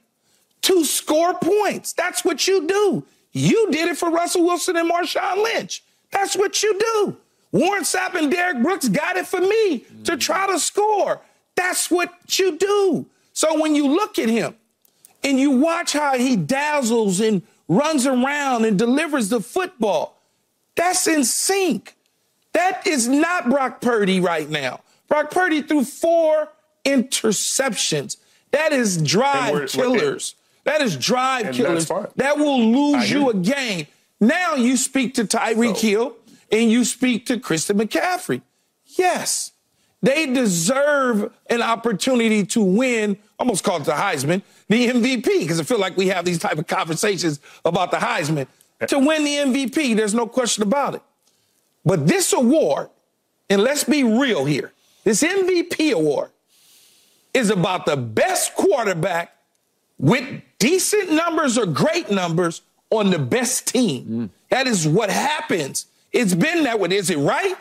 to score points. That's what you do. You did it for Russell Wilson and Marshawn Lynch. That's what you do. Warren Sapp and Derrick Brooks got it for me to try to score. That's what you do. So when you look at him and you watch how he dazzles and runs around and delivers the football, that's in sync. That is not Brock Purdy right now. Brock Purdy threw 4 interceptions. That is drive killers. That is drive killers. That will lose you a game. Now you speak to Tyreek Hill and you speak to Christian McCaffrey. Yes, they deserve an opportunity to win, almost called the Heisman, the MVP, because I feel like we have these type of conversations about the Heisman. To win the MVP, there's no question about it. But this award, and let's be real here, this MVP award is about the best quarterback with decent numbers or great numbers on the best team. That is what happens. It's been that way. Is it right?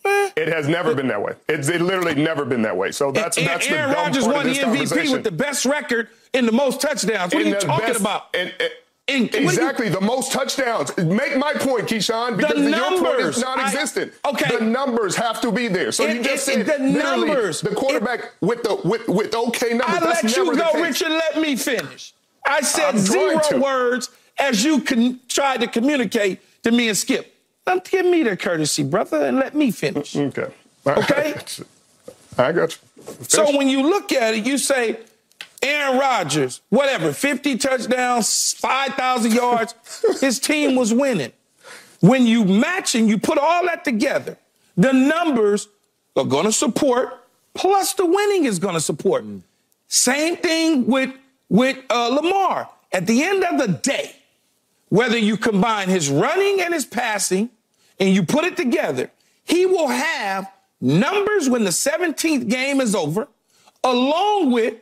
It has never been that way. It's literally never been that way. So that's the dumb Aaron Rodgers part won of the this MVP conversation. with the best record in the most touchdowns. What are you talking about? Exactly, the most touchdowns. Make my point, Keyshawn, because your point is non-existent. The numbers have to be there. So you just said the numbers. The quarterback with okay numbers. I let you go, Richard. Let me finish. I said 0 words as you tried to communicate to me and Skip. Now, give me the courtesy, brother, and let me finish. Okay. Okay? I got you. So when you look at it, you say, Aaron Rodgers, whatever, 50 touchdowns, 5,000 yards, his team was winning. When you match and you put all that together, the numbers are going to support, plus the winning is going to support. Same thing with Lamar. At the end of the day, whether you combine his running and his passing and you put it together, he will have numbers when the 17th game is over, along with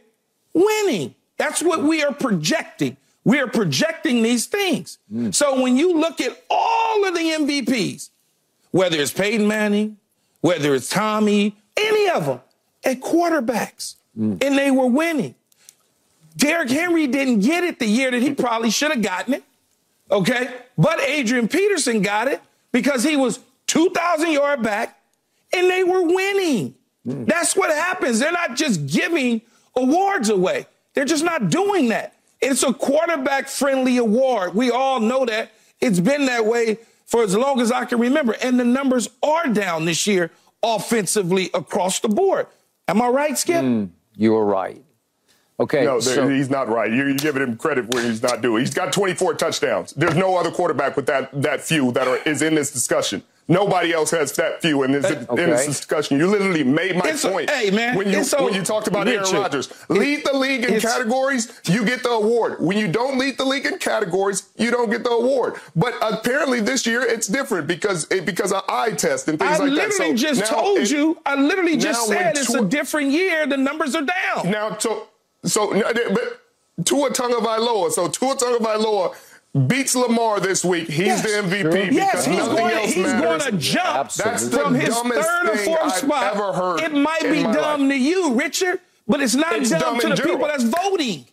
winning. That's what we are projecting. We are projecting these things. So when you look at all of the MVPs, whether it's Peyton Manning, whether it's Tommy, any of them, at quarterbacks, and they were winning. Derrick Henry didn't get it the year that he probably should have gotten it, okay? But Adrian Peterson got it because he was 2,000 yards back, and they were winning. That's what happens. They're not just giving awards away. They're just not doing that. It's a quarterback-friendly award. We all know that. It's been that way for as long as I can remember. And the numbers are down this year offensively across the board. Am I right, Skip? You are right. Okay. No, he's not right. You're giving him credit where he's not due. He's got 24 touchdowns. There's no other quarterback with that few that is in this discussion. Nobody else has that few in this discussion. You literally made my point. Hey, man. When you talked about Aaron Rodgers. Lead the league in categories, you get the award. When you don't lead the league in categories, you don't get the award. But apparently this year it's different because of eye test and things like that. I literally just said it's a different year. The numbers are down. Now, but Tua Tagovailoa. So Tua Tagovailoa beats Lamar this week. He's the MVP because nothing else matters. He's going to jump from his third or fourth spot. Ever heard it might be dumb to you, Richard, but it's not dumb to the people that's voting.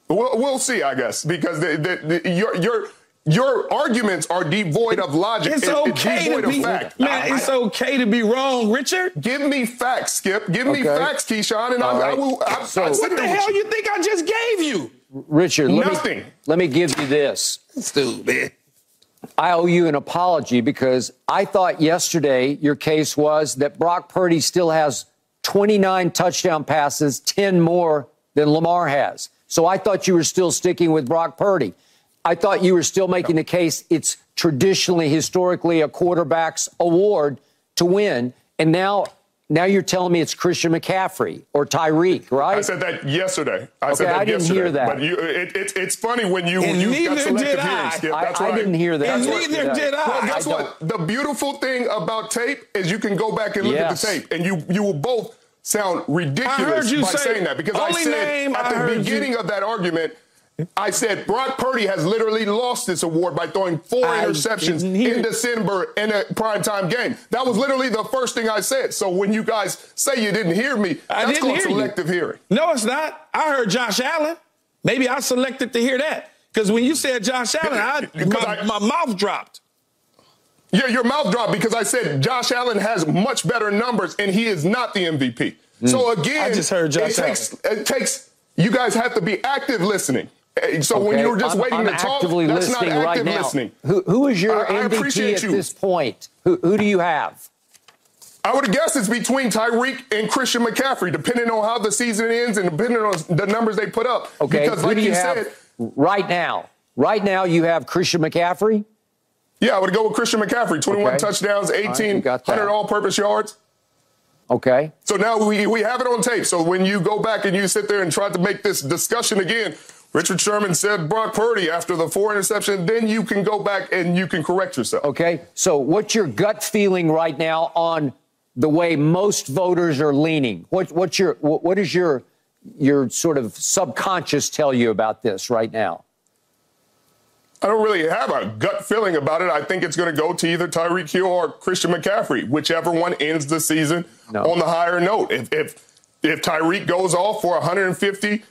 We'll see, I guess, because your arguments are devoid of logic. It's okay to be fact. Man, it's okay to be wrong, Richard. Give me facts, Skip. Give me facts, Keyshawn, and I will. What the hell you think I just gave you? Richard, nothing. Let me give you this. Stupid. I owe you an apology because I thought yesterday your case was that Brock Purdy still has 29 touchdown passes, 10 more than Lamar has. So I thought you were still sticking with Brock Purdy. I thought you were still making the case it's traditionally, historically, a quarterback's award to win. And now you're telling me it's Christian McCaffrey or Tyreek, right? I said that yesterday. I didn't hear that. But it's funny when you got selective hearing, Skip. That's right. I didn't hear that. And neither did I. Well, guess what? The beautiful thing about tape is you can go back and look at the tape, and you will both sound ridiculous by saying that. Because I said at the beginning of that argument, I said Brock Purdy has literally lost this award by throwing 4 interceptions in December in a primetime game. That was literally the first thing I said. So when you guys say you didn't hear me, that's called selective hearing. No, it's not. I heard Josh Allen. Maybe I selected to hear that. Because when you said Josh Allen, my mouth dropped. Yeah, your mouth dropped because I said Josh Allen has much better numbers and he is not the MVP. So again, I just heard Josh Allen. It takes you guys have to be active listening. So when you're just waiting to talk, that's not active listening. Who is your MVP at this point? Who do you have? I would guess it's between Tyreek and Christian McCaffrey, depending on how the season ends and depending on the numbers they put up. Okay, because like you said, right now? Right now, you have Christian McCaffrey? Yeah, I would go with Christian McCaffrey. 21 touchdowns, 1,800 all-purpose yards. Okay. So now we have it on tape. So when you go back and you sit there and try to make this discussion again, Richard Sherman said Brock Purdy after the 4 interceptions, then you can go back and you can correct yourself. Okay. So what's your gut feeling right now on the way most voters are leaning? What does your sort of subconscious tell you about this right now? I don't really have a gut feeling about it. I think it's going to go to either Tyreek Hill or Christian McCaffrey, whichever one ends the season on the higher note. If Tyreek goes off for 150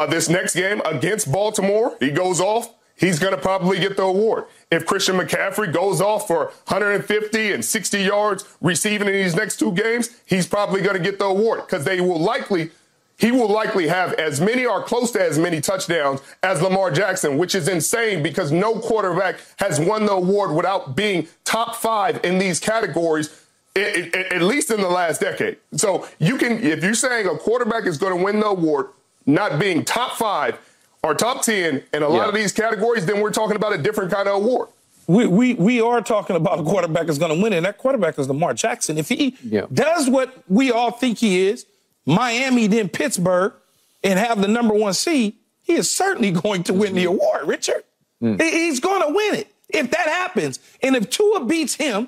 this next game against Baltimore, he goes off, he's going to probably get the award. If Christian McCaffrey goes off for 150 and 60 yards receiving in these next 2 games, he's probably going to get the award because he will likely have as many or close to as many touchdowns as Lamar Jackson, which is insane because no quarterback has won the award without being top 5 in these categories, at least in the last decade. So if you're saying a quarterback is going to win the award, not being top 5 or top 10 in a lot of these categories, then we're talking about a different kind of award. We are talking about a quarterback is going to win, and that quarterback is Lamar Jackson. If he does what we all think he is, Miami, then Pittsburgh, and have the number 1 seed, he is certainly going to win the award, Richard. He's going to win it if that happens. And if Tua beats him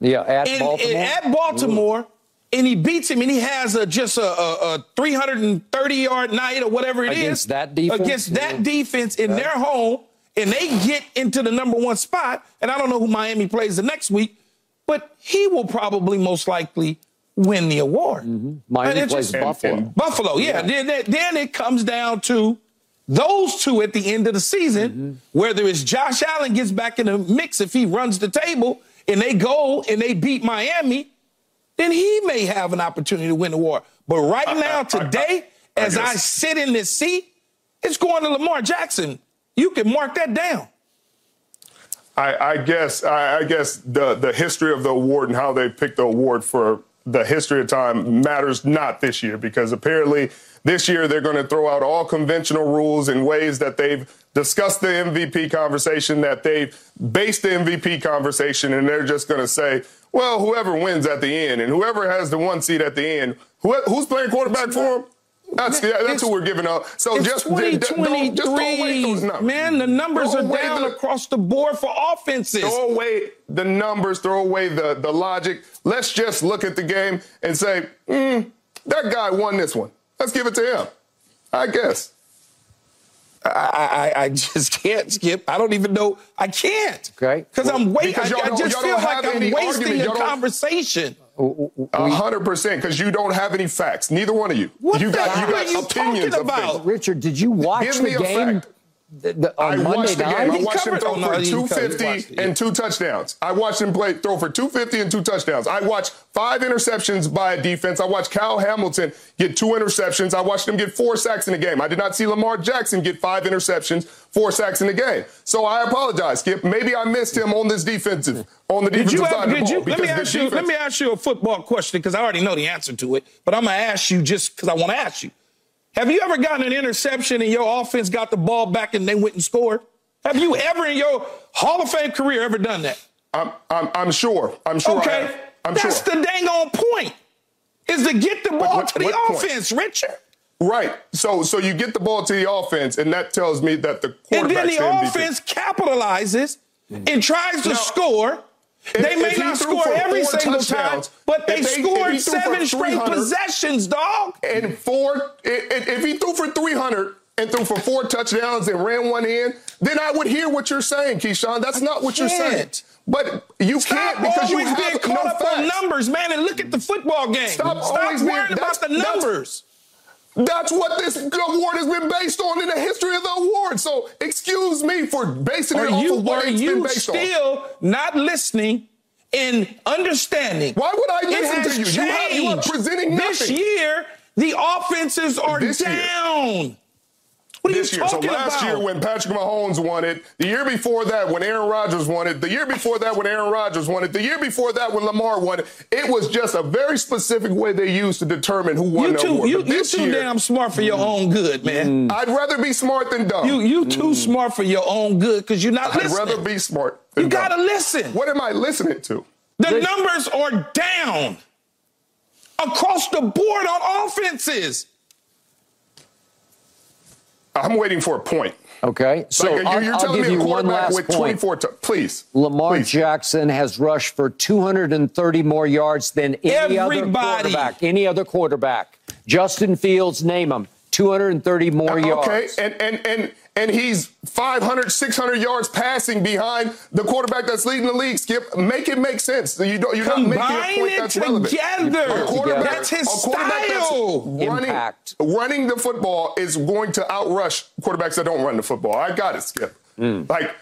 at Baltimore, and he beats him and he has just a 330-yard night or whatever it is. Against that defense in their home, and they get into the number 1 spot, and I don't know who Miami plays the next week, but he will probably most likely win the award. Miami plays Buffalo. Buffalo, yeah. Then it comes down to those 2 at the end of the season, whether it's Josh Allen gets back in the mix if he runs the table and they go and they beat Miami, then he may have an opportunity to win the award. But right now, today, as I sit in this seat, it's going to Lamar Jackson. You can mark that down. I guess the history of the award and how they picked the award for the history of time matters not this year, because apparently this year they're going to throw out all conventional rules in ways that they've discussed the MVP conversation, that they've based the MVP conversation, and they're just going to say, well, whoever wins at the end and whoever has the 1 seed at the end, who's playing quarterback for him? That's who we're giving up. So just throw away those numbers. Man, the numbers are down across the board for offenses. Throw away the numbers, throw away the logic. Let's just look at the game and say, that guy won this one. Let's give it to him, I guess. I just can't, Skip. I don't even know. I can't. Okay. Because I'm waiting. I just feel like I'm wasting a conversation. 100%, because you don't have any facts. Neither one of you. You got opinions about? Richard, did you watch the game? I watched the game. I watched him throw for 250 and 2 touchdowns. I watched him throw for 250 and 2 touchdowns. I watched 5 interceptions by a defense. I watched Kyle Hamilton get 2 interceptions. I watched him get 4 sacks in the game. I did not see Lamar Jackson get 5 interceptions, 4 sacks in the game. So I apologize, Skip. Maybe I missed him on the defensive side of the ball. Let me ask you a football question, because I already know the answer to it, but I'm going to ask you just because I want to ask you. Have you ever gotten an interception and your offense got the ball back and they went and scored? Have you ever in your Hall of Fame career ever done that? I'm sure. Okay. That's the dang on point, is to get the ball to the offense, Richard. Right. So you get the ball to the offense, and that tells me that the quarterback's and then the offense capitalizes and tries to score. They may not score every single time, but they scored 7 straight possessions, dog. And if he threw for 300 and threw for 4 touchdowns and ran 1 in, then I would hear what you're saying, Keyshawn. That's not what you're saying. But you can't, because you have being caught up on numbers, man, and look at the football game. Stop worrying about the numbers. That's what this award has been based on in the history of the award. So excuse me for basing it off of what it's been based on. Are you still not listening and understanding? Why would I listen to you? You are presenting nothing. This year, the offenses are down. What are you talking about? Last year when Patrick Mahomes won it, the year before that when Aaron Rodgers won it, the year before that when Aaron Rodgers won it, the year before that when Lamar won it, it was just a very specific way they used to determine who won the award. You're too damn smart for your own good, man. I'd rather be smart than dumb. You too smart for your own good because you're not listening. I'd rather be smart than dumb. You got to listen. What am I listening to? The numbers are down across the board on offenses. I'm waiting for a point. Okay, so you're telling me a quarterback with 24 please. Lamar Jackson has rushed for 230 more yards than any other quarterback. Justin Fields, name him, 230 more yards. Okay, and he's 500, 600 yards passing behind the quarterback that's leading the league, Skip. Make it make sense. You're not making a point that's relevant. That's his style. Running the football is going to outrush quarterbacks that don't run the football. I got it, Skip. Like,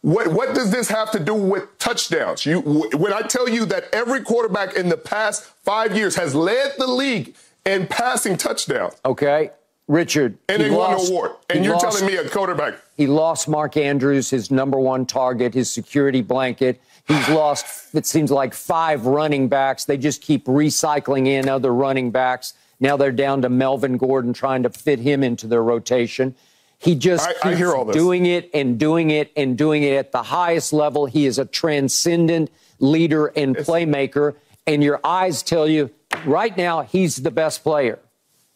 what does this have to do with touchdowns? When I tell you that every quarterback in the past 5 years has led the league in passing touchdowns. Okay. Richard. And they won an award. And you're telling me a quarterback. He lost Mark Andrews, his #1 target, his security blanket. He's lost, it seems like, 5 running backs. They just keep recycling in other running backs. Now they're down to Melvin Gordon, trying to fit him into their rotation. He just keeps doing it and doing it and doing it at the highest level. He is a transcendent leader and playmaker. And your eyes tell you right now he's the best player.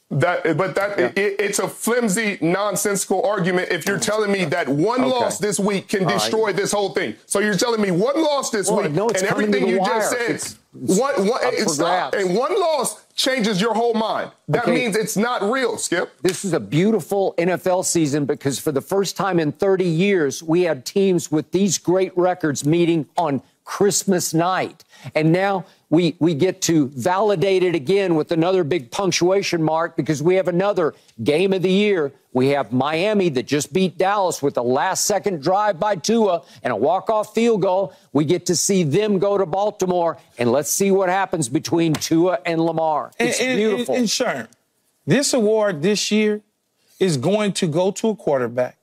It's a flimsy, nonsensical argument if you're telling me that one loss this week can destroy this whole thing. So you're telling me one loss this week and everything you just said, and one loss changes your whole mind. That means it's not real, Skip. This is a beautiful NFL season because for the first time in 30 years, we had teams with these great records meeting on Christmas night. And now we get to validate it again with another big punctuation mark because we have another game of the year. We have Miami that just beat Dallas with a last-second drive by Tua and a walk-off field goal. We get to see them go to Baltimore, and let's see what happens between Tua and Lamar. It's beautiful. And Sherm, this award this year is going to go to a quarterback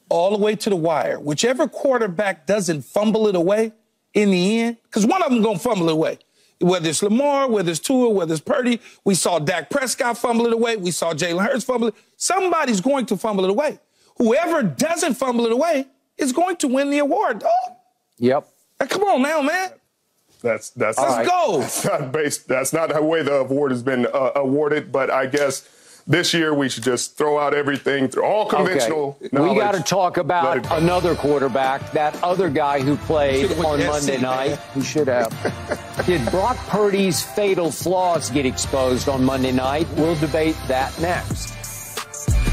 all the way to the wire. Whichever quarterback doesn't fumble it away in the end, because one of them going to fumble it away. Whether it's Lamar, whether it's Tua, whether it's Purdy, we saw Dak Prescott fumble it away. We saw Jalen Hurts fumble it. Somebody's going to fumble it away. Whoever doesn't fumble it away is going to win the award, dog. Yep. Come on now, man. Let's go. That's not the way the award has been awarded, but I guess this year we should just throw out everything, all conventional knowledge. We got to talk about another quarterback, that other guy who played on Monday night. He should have. Did Brock Purdy's fatal flaws get exposed on Monday night? We'll debate that next.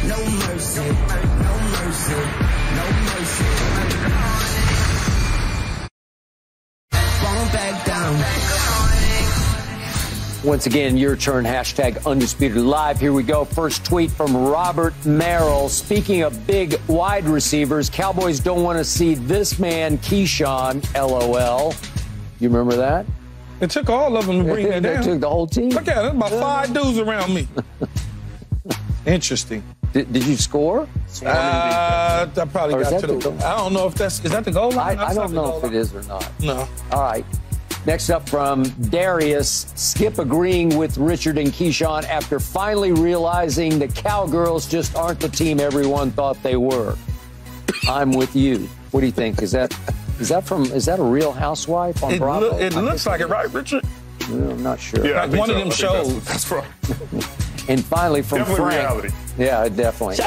No mercy, no mercy, no mercy. Fall back down. Once again, your turn, hashtag Undisputed Live. Here we go. First tweet from Robert Merrill. Speaking of big wide receivers, Cowboys don't want to see this man, Keyshawn, LOL. You remember that? It took all of them to bring me down. They took the whole team. Look at it. There's about 5 dudes around me. Interesting. Did you score? I probably got to the goal. I don't know if is that the goal line? I don't know if it is or not. No. All right. Next up from Darius, Skip agreeing with Richard and Keyshawn after finally realizing the Cowgirls just aren't the team everyone thought they were. I'm with you. What do you think? Is that a Real Housewife on Bravo? It looks like it, right, Richard? Well, I'm not sure. Yeah, like one of them shows. That's right. And finally from definitely Frank. Reality. Yeah, definitely.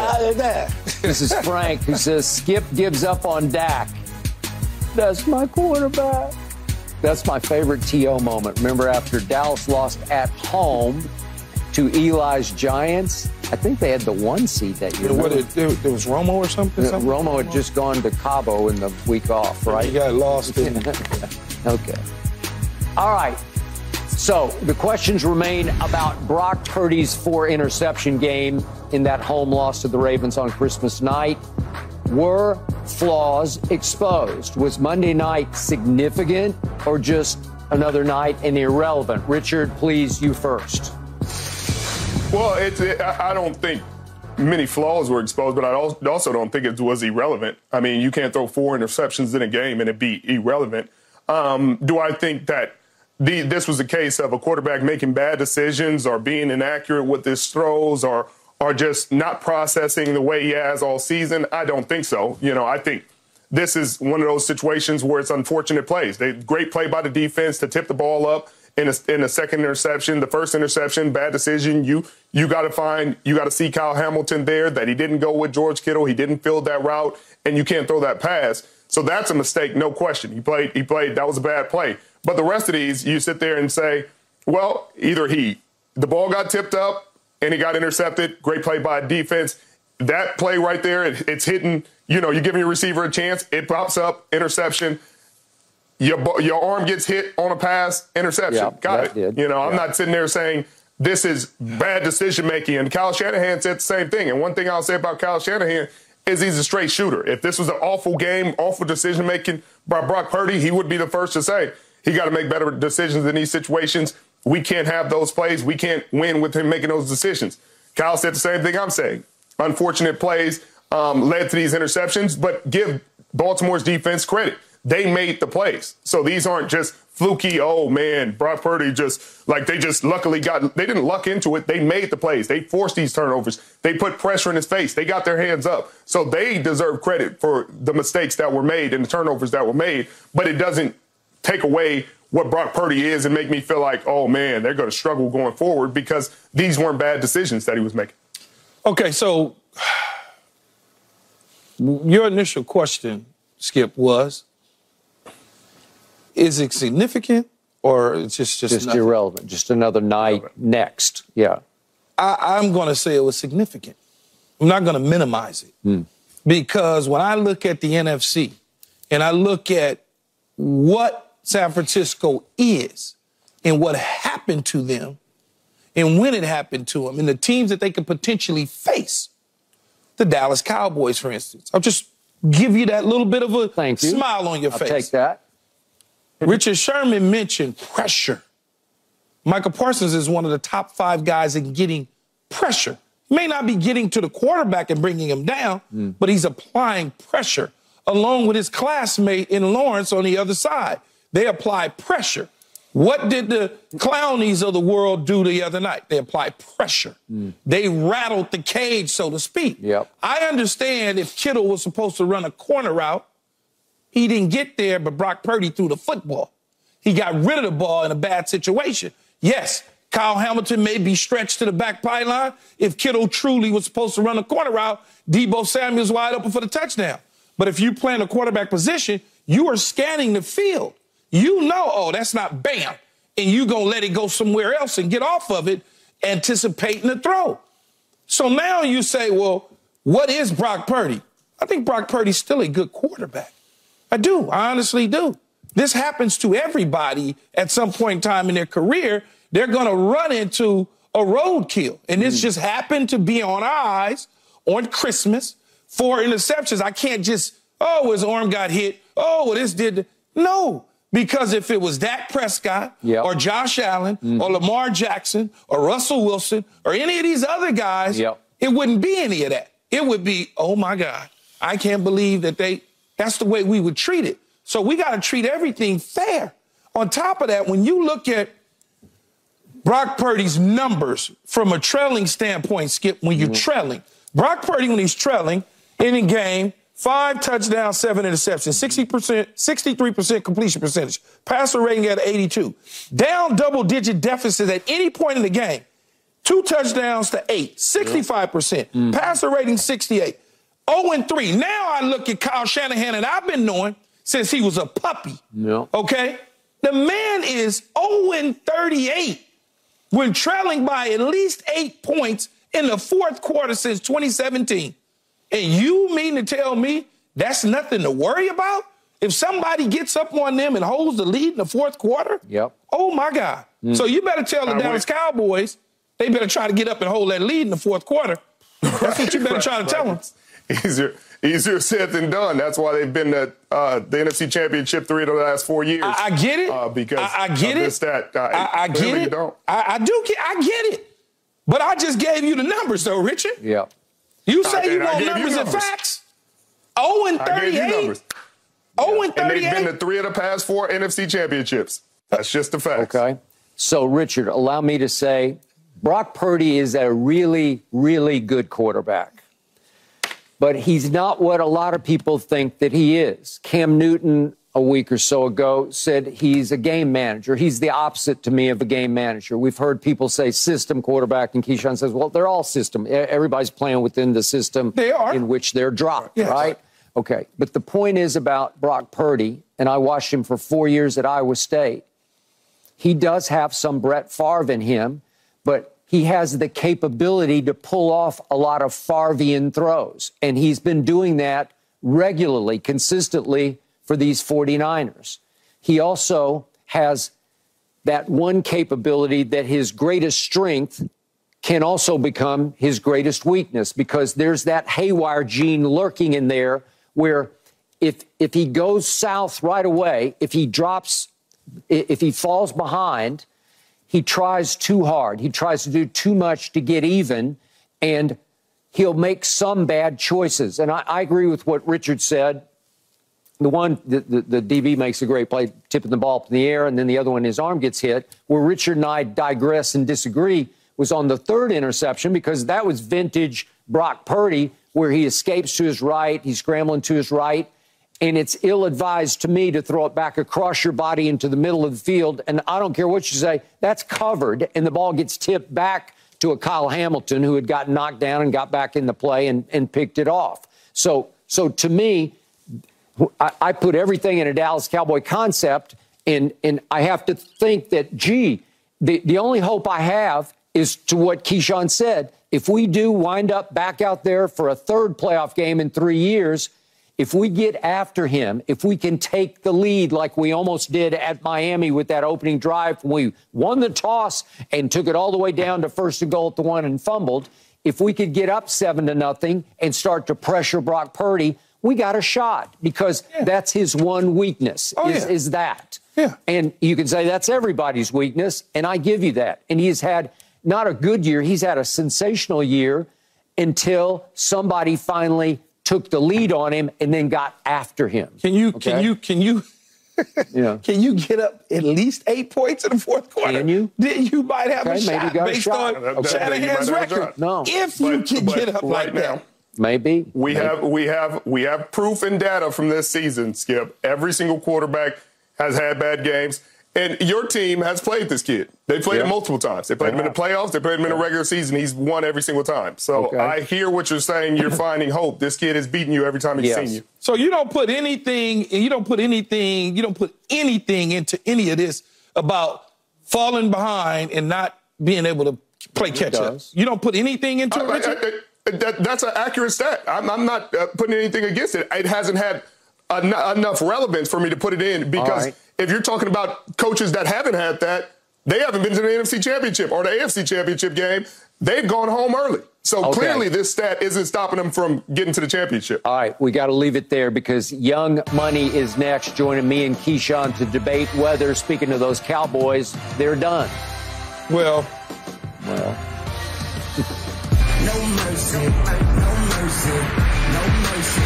This is Frank who says, Skip gives up on Dak. That's my quarterback. That's my favorite T.O. moment. Remember after Dallas lost at home to Eli's Giants? I think they had the 1 seed that year. There was Romo or something? Romo had just gone to Cabo in the week off, right? He got lost. Okay. All right. So the questions remain about Brock Purdy's 4-interception game in that home loss to the Ravens on Christmas night. Were flaws exposed? Was Monday night significant or just another night and irrelevant? Richard, please, you first. Well, I don't think many flaws were exposed, but I also don't think it was irrelevant. I mean, you can't throw 4 interceptions in a game and it be irrelevant. Do I think that this was a case of a quarterback making bad decisions or being inaccurate with his throws or just not processing the way he has all season? I don't think so. I think this is one of those situations where it's unfortunate plays. Great play by the defense to tip the ball up in a second interception. The first interception, bad decision. You got to see Kyle Hamilton there, that he didn't go with George Kittle. He didn't fill that route, and you can't throw that pass. So that's a mistake, no question. He played. That was a bad play. But the rest of these, you sit there and say, well, either the ball got tipped up and he got intercepted. Great play by defense. That play right there, it's hitting. You're giving your receiver a chance. It pops up, interception. Your arm gets hit on a pass, interception. Yeah, got it. I'm not sitting there saying this is bad decision making. And Kyle Shanahan said the same thing. And one thing I'll say about Kyle Shanahan is he's a straight shooter. If this was an awful game, awful decision making by Brock Purdy, he would be the first to say he got to make better decisions in these situations. We can't have those plays. We can't win with him making those decisions. Kyle said the same thing I'm saying. Unfortunate plays led to these interceptions, but give Baltimore's defense credit. They made the plays. So these aren't just fluky, oh, man, Brock Purdy they didn't luck into it. They made the plays. They forced these turnovers. They put pressure in his face. They got their hands up. So they deserve credit for the mistakes that were made and the turnovers that were made. But it doesn't take away what Brock Purdy is and make me feel like, oh, man, they're going to struggle going forward because these weren't bad decisions that he was making. Okay, so your initial question, Skip, was, is it significant or it's just irrelevant? Just another night next. Yeah. I'm going to say it was significant. I'm not going to minimize it because when I look at the NFC and I look at what San Francisco is and what happened to them and when it happened to them and the teams that they could potentially face, the Dallas Cowboys, for instance. I'll just give you that little bit of a smile on your face. I'll take that. Richard Sherman mentioned pressure. Micah Parsons is one of the top 5 guys in getting pressure. He may not be getting to the quarterback and bringing him down, but he's applying pressure along with his classmate in Lawrence on the other side. They apply pressure. What did the Clownies of the world do the other night? They applied pressure. They rattled the cage, so to speak. Yep. I understand if Kittle was supposed to run a corner route, he didn't get there, but Brock Purdy threw the football. He got rid of the ball in a bad situation. Yes, Kyle Hamilton may be stretched to the back pylon. If Kittle truly was supposed to run a corner route, Deebo Samuel's wide open for the touchdown. But if you play in a quarterback position, you are scanning the field. You know, oh, that's not bam. And you going to let it go somewhere else and get off of it, anticipating the throw. So now you say, well, what is Brock Purdy? I think Brock Purdy's still a good quarterback. I do. I honestly do. This happens to everybody at some point in time in their career. They're going to run into a roadkill. And this just happened to be on our eyes on Christmas. 4 interceptions. I can't just, oh, his arm got hit. Oh, well, this did. No, because if it was Dak Prescott or Josh Allen or Lamar Jackson or Russell Wilson or any of these other guys, it wouldn't be any of that. It would be, oh, my God, I can't believe that that's the way we would treat it. So we got to treat everything fair. On top of that, when you look at Brock Purdy's numbers from a trailing standpoint, Skip, when you're trailing, Brock Purdy, when he's trailing in a game, 5 touchdowns, 7 interceptions, 63% completion percentage, passer rating at 82, down double-digit deficits at any point in the game, 2 touchdowns to 8, 65%, passer rating 68. 0-3. Now I look at Kyle Shanahan, and I've been knowing since he was a puppy. Okay? The man is 0-38 when trailing by at least 8 points in the fourth quarter since 2017. And you mean to tell me that's nothing to worry about? If somebody gets up on them and holds the lead in the fourth quarter? Oh, my God. So you better tell the Dallas Cowboys they better try to get up and hold that lead in the fourth quarter. That's what you better try to tell them. Easier said than done. That's why they've been the NFC Championship 3 of the last 4 years. I get it. Because I get of it. this stat. I get it. I get it. But I just gave you the numbers, though, Richard. Yeah. You say you want numbers and facts. 0-38. 0-38. And they've been to 3 of the past 4 NFC championships. That's just the facts. Okay. So, Richard, allow me to say Brock Purdy is a really, really good quarterback. But he's not what a lot of people think that he is. Cam Newton, a week or so ago, said he's a game manager. He's the opposite to me of a game manager. We've heard people say system quarterback, and Keyshawn says, well, they're all system. Everybody's playing within the system in which they're dropped, right? Okay. But the point is about Brock Purdy, and I watched him for 4 years at Iowa State. He does have some Brett Favre in him, but he has the capability to pull off a lot of Favrean throws. And he's been doing that regularly, consistently for these 49ers. He also has that one capability that his greatest strength can also become his greatest weakness, because there's that haywire gene lurking in there where if he goes south right away, if he falls behind, he tries too hard. He tries to do too much to get even, and he'll make some bad choices. And I agree with what Richard said. The DB makes a great play, tipping the ball up in the air, and then the other one, his arm gets hit. Where Richard and I digress and disagree was on the third interception, because that was vintage Brock Purdy, where he escapes to his right, he's scrambling to his right, and it's ill-advised to me to throw it back across your body into the middle of the field. And I don't care what you say, that's covered, and the ball gets tipped back to a Kyle Hamilton who had gotten knocked down and got back in the play and picked it off. So to me, I put everything in a Dallas Cowboy concept, and I have to think that, the only hope I have is to what Keyshawn said. If we do wind up back out there for a third playoff game in 3 years, if we get after him, if we can take the lead like we almost did at Miami with that opening drive, we won the toss and took it all the way down to first and goal at the 1 and fumbled. If we could get up 7-0 and start to pressure Brock Purdy, we got a shot, because that's his one weakness, is that. Yeah. And you can say that's everybody's weakness, and I give you that. And he's had not a good year, he's had a sensational year until somebody finally took the lead on him and then got after him. Can you get up at least 8 points in the fourth quarter? Can you? Then you might have a shot based on Okay. Shanahan's record. No. If you can get up like now, that. Maybe. We have proof and data from this season, Skip. Every single quarterback has had bad games. And your team has played this kid. They played him multiple times. They played him in the playoffs. They played him in the regular season. He's won every single time. So I hear what you're saying. You're finding hope. This kid has beaten you every time he's seen you. So you don't put anything into any of this about falling behind and not being able to play catch up. You don't put anything into it, Richard? That's an accurate stat. I'm not putting anything against it. It hasn't had enough relevance for me to put it in, because if you're talking about coaches that haven't had that, they haven't been to the NFC Championship or the AFC Championship game. They've gone home early. So clearly this stat isn't stopping them from getting to the championship. All right, we got to leave it there, because Young Money is next, joining me and Keyshawn to debate whether, speaking of those Cowboys, they're done. Well. No mercy, no mercy, no mercy.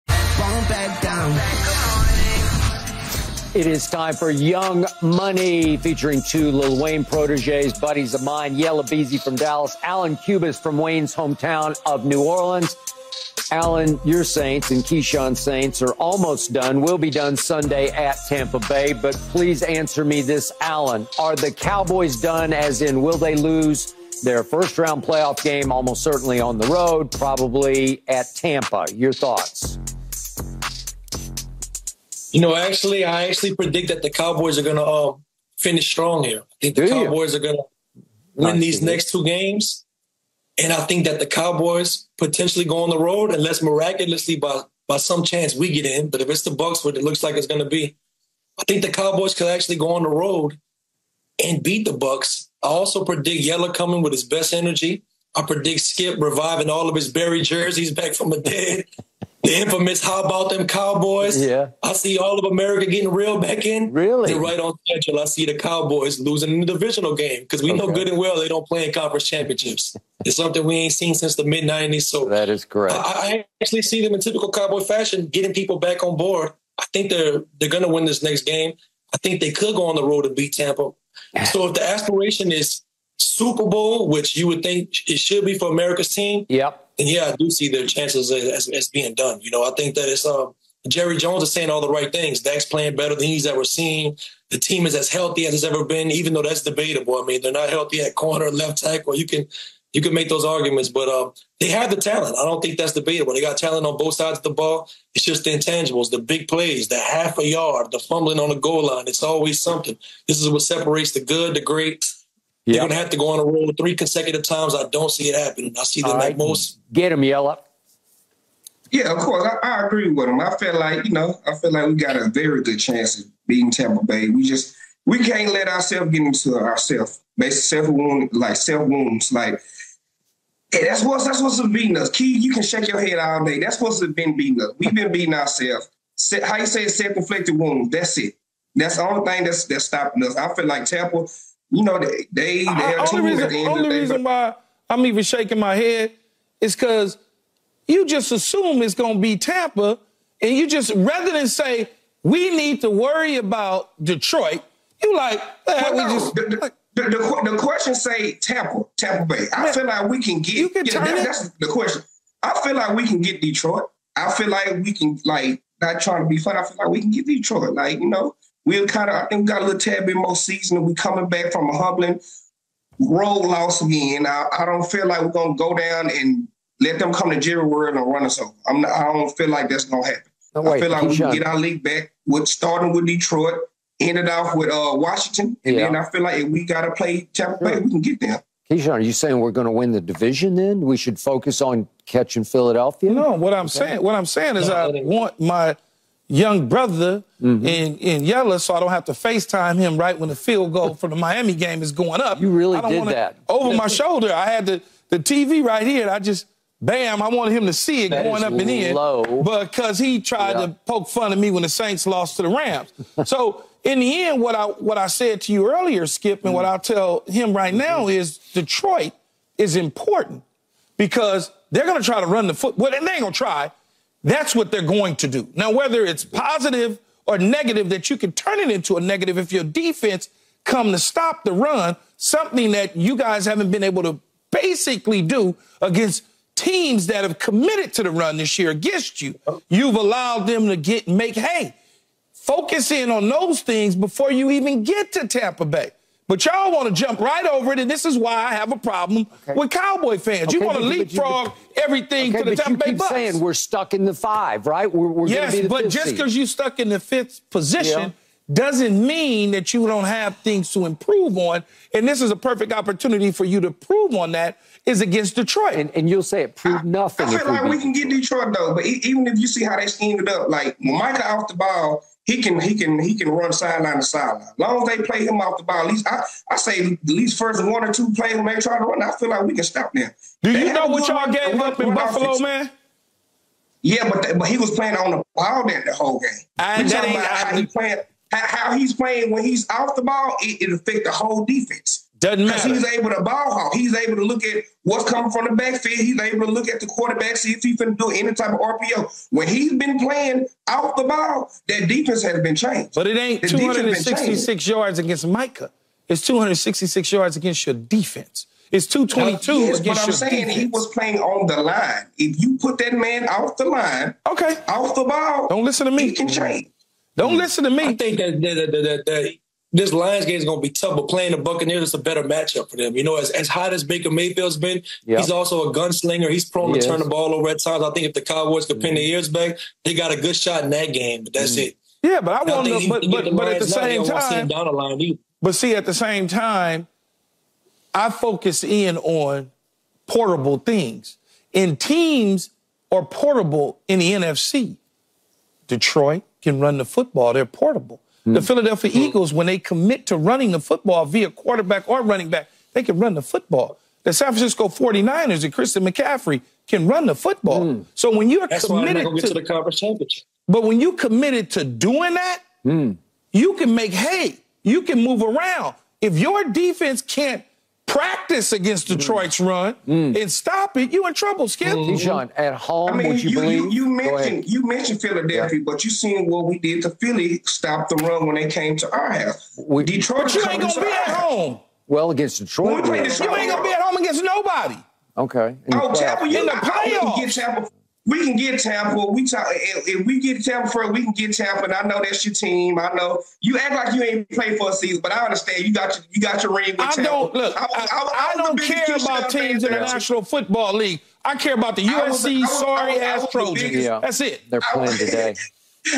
Fall back down. It is time for Young Money, featuring 2 Lil Wayne proteges, buddies of mine, Yella Beezy from Dallas, Allan Cubas from Wayne's hometown of New Orleans. Allan, your Saints and Keyshawn's Saints are almost done. Will be done Sunday at Tampa Bay. But please answer me this, Allan. Are the Cowboys done, as in will they lose their first-round playoff game, almost certainly on the road, probably at Tampa? Your thoughts? I actually predict that the Cowboys are going to finish strong here. I think the Cowboys are going to win these next 2 games. And I think that the Cowboys potentially go on the road, unless miraculously by some chance we get in. But if it's the Bucs, what it looks like it's going to be, I think the Cowboys could actually go on the road and beat the Bucks. I also predict Yella coming with his best energy. I predict Skip reviving all of his buried jerseys back from the dead. The infamous "How about them Cowboys?" Yeah. I see all of America getting reeled back in. Really? And right on schedule, I see the Cowboys losing in the divisional game because we know good and well they don't play in conference championships. It's something we ain't seen since the mid-'90s. So that is correct. I actually see them in typical Cowboy fashion, getting people back on board. I think they're going to win this next game. I think they could go on the road and beat Tampa. So if the aspiration is Super Bowl, which you would think it should be for America's team, yep. then yeah, I do see their chances as being done. You know, I think that it's Jerry Jones is saying all the right things. Dak's playing better than he's ever seen. The team is as healthy as it's ever been, even though that's debatable. I mean, they're not healthy at corner, left tackle. You can make those arguments, but they have the talent. I don't think that's debatable. They got talent on both sides of the ball. It's just the intangibles, the big plays, the half a yard, the fumbling on the goal line. It's always something. This is what separates the good, the great. They're going to have to go on a roll 3 consecutive times. I don't see it happening. I see them at most. Get him, Yella. Yeah, of course. I agree with him. I feel like we got a very good chance of beating Tampa Bay. We can't let ourselves get into ourselves. Self-wounds. Like, hey, that's what's been beating us. Key, you can shake your head all day. That's what's been beating us. We've been beating ourselves. How you say self-inflicted wounds? That's it. That's the only thing that's stopping us. I feel like Tampa, you know, they are too at the end of the day. The only reason why I'm even shaking my head is because you just assume it's going to be Tampa, and you just, rather than say, we need to worry about Detroit, you like, the question say Tampa Bay. I feel like we can get, that's the question. I feel like we can get Detroit. I feel like we can, like, not trying to be funny, I feel like we can get Detroit. Like, you know, I think we got a little tad bit more season. We coming back from a humbling road loss again. I don't feel like we're going to go down and let them come to Jerry World and run us over. I don't feel like that's going to happen. I feel like we can get our league back starting with Detroit, ended off with Washington, and then I feel like if we got to play Tampa Bay, we can get there. Keyshawn, are you saying we're going to win the division then? We should focus on catching Philadelphia? No, what I'm saying is I want my young brother in Yella, so I don't have to FaceTime him right when the field goal for the Miami game is going up. You really did that. Over my shoulder, I had the TV right here, and I just, bam, I wanted him to see it going up and in. Because he tried to poke fun of me when the Saints lost to the Rams. So in the end, what I said to you earlier, Skip, and what I'll tell him right now is Detroit is important because they're going to try to run the football. Well, they ain't going to try. That's what they're going to do. Now, whether it's positive or negative, that you can turn it into a negative if your defense come to stop the run, something that you guys haven't been able to basically do against teams that have committed to the run this year against you. You've allowed them to focus in on those things before you even get to Tampa Bay. But y'all want to jump right over it, and this is why I have a problem with Cowboy fans. You want to leapfrog everything to the Tampa Bay Bucks. Saying we're stuck in the 5, right? We're going to be the 5th but just because you're stuck in the 5th position doesn't mean that you don't have things to improve on. And this is a perfect opportunity for you to prove on that is against Detroit. And you'll say it proved nothing. I feel like we can get Detroit, though. But even if you see how they schemed it up, like when Micah off the ball, he can run sideline to sideline. As long as they play him off the ball, at least I say at least first 1 or 2 plays when they try to run, I feel like we can stop them. Do you know what y'all gave up in Buffalo, man? Yeah, but he was playing on the ball the whole game. How he's playing when he's off the ball, it affects the whole defense. Doesn't matter. Because he's able to ball hawk. He's able to look at what's coming from the backfield. He's able to look at the quarterback, see if he can do any type of RPO. When he's been playing off the ball, that defense has been changed. But it ain't 266 yards against Micah. It's 266 yards against your defense. It's 222 against your defense. But I'm saying he was playing on the line. If you put that man off the line, off the ball, don't listen to me. He can change. Don't listen to me. I think that this Lions game is going to be tough, but playing the Buccaneers is a better matchup for them. You know, as hot as Baker Mayfield's been, he's also a gunslinger. He's prone to turn the ball over at times. I think if the Cowboys could pin their ears back, they got a good shot in that game, but that's it. Yeah, but I want to, but at the same time, down the line either. But see, at the same time, I focus in on portable things. And teams are portable in the NFC. Detroit can run the football. They're portable. The Philadelphia Eagles, when they commit to running the football via quarterback or running back, they can run the football. The San Francisco 49ers and Christian McCaffrey can run the football. So when you're committed to the conference championship. But when you committed to doing that, you can make hay. You can move around. If your defense can't practice against Detroit's run and stop it, you in trouble, Skip. Keyshawn, at home, I mean, would you believe? You mentioned Philadelphia, but you seen what we did to Philly stop the run when they came to our house. Detroit, but you ain't gonna be at home. Well, against Detroit, you ain't gonna be at home against nobody. Okay. Tampa, in the playoffs. We can get Tampa. If we get Tampa first, we can get Tampa. And I know that's your team. I know you act like you ain't played for a season, but I understand you got your ring with Tampa. I don't care about teams in the National Football League. I care about the USC sorry-ass Trojans. That's it. They're playing today.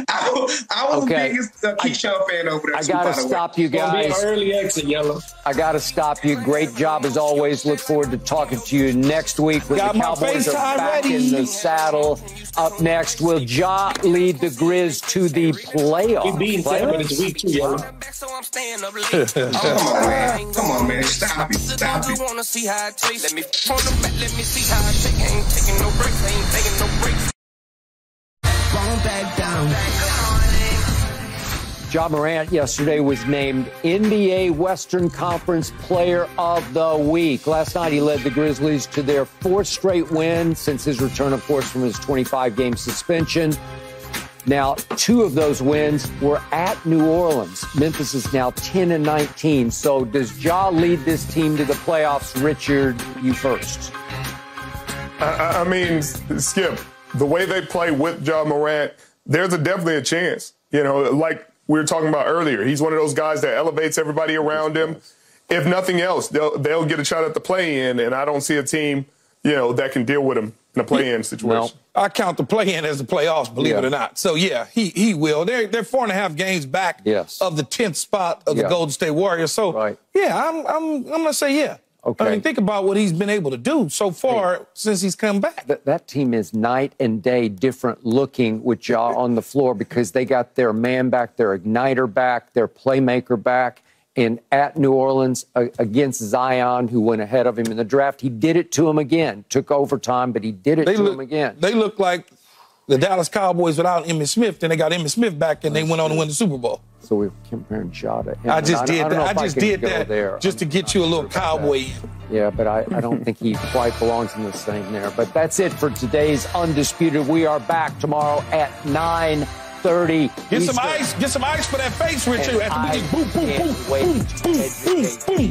I was the biggest Keyshawn fan over there. I got to stop you guys. Be an early exit, Yella. I got to stop you. Great job as always. Look forward to talking to you next week when the Cowboys are back in the saddle. Up next, will Ja lead the Grizz to the playoffs? He beat Tampa this week too, Yella. Come on, man. Stop it. Stop it. Let me see how I take. Let me see how I take. I ain't taking no breaks. I ain't taking no breaks. Back down. Ja Morant yesterday was named NBA Western Conference Player of the Week. Last night he led the Grizzlies to their 4th straight win since his return, of course, from his 25-game suspension. Now, 2 of those wins were at New Orleans. Memphis is now 10-19. So does Ja lead this team to the playoffs? Richard, you first. I mean, Skip, the way they play with Ja Morant, there's definitely a chance. You know, like we were talking about earlier, he's one of those guys that elevates everybody around him. If nothing else, they'll get a shot at the play-in, and I don't see a team, that can deal with him in a play-in situation. I count the play-in as the playoffs, believe it or not. So, yeah, he will. They're 4.5 games back of the 10th spot of the Golden State Warriors. So, yeah, I'm going to say yeah. Okay. I mean, think about what he's been able to do so far since he's come back. That team is night and day different looking with Ja on the floor because they got their man back, their igniter back, their playmaker back. And at New Orleans against Zion, who went ahead of him in the draft, he did it to him again. Took overtime, but he did it to him again. They look like the Dallas Cowboys without Emmitt Smith. Then they got Emmitt Smith back, and they went on to win the Super Bowl. So we're comparing Ja to him. I just did that just to get you a little Cowboy. Yeah, but I don't think he quite belongs in this thing there. But that's it for today's Undisputed. We are back tomorrow at 9:30. Get some ice for that face, Richard. After we just boom, boom, boom, boom, boom, boom, boom.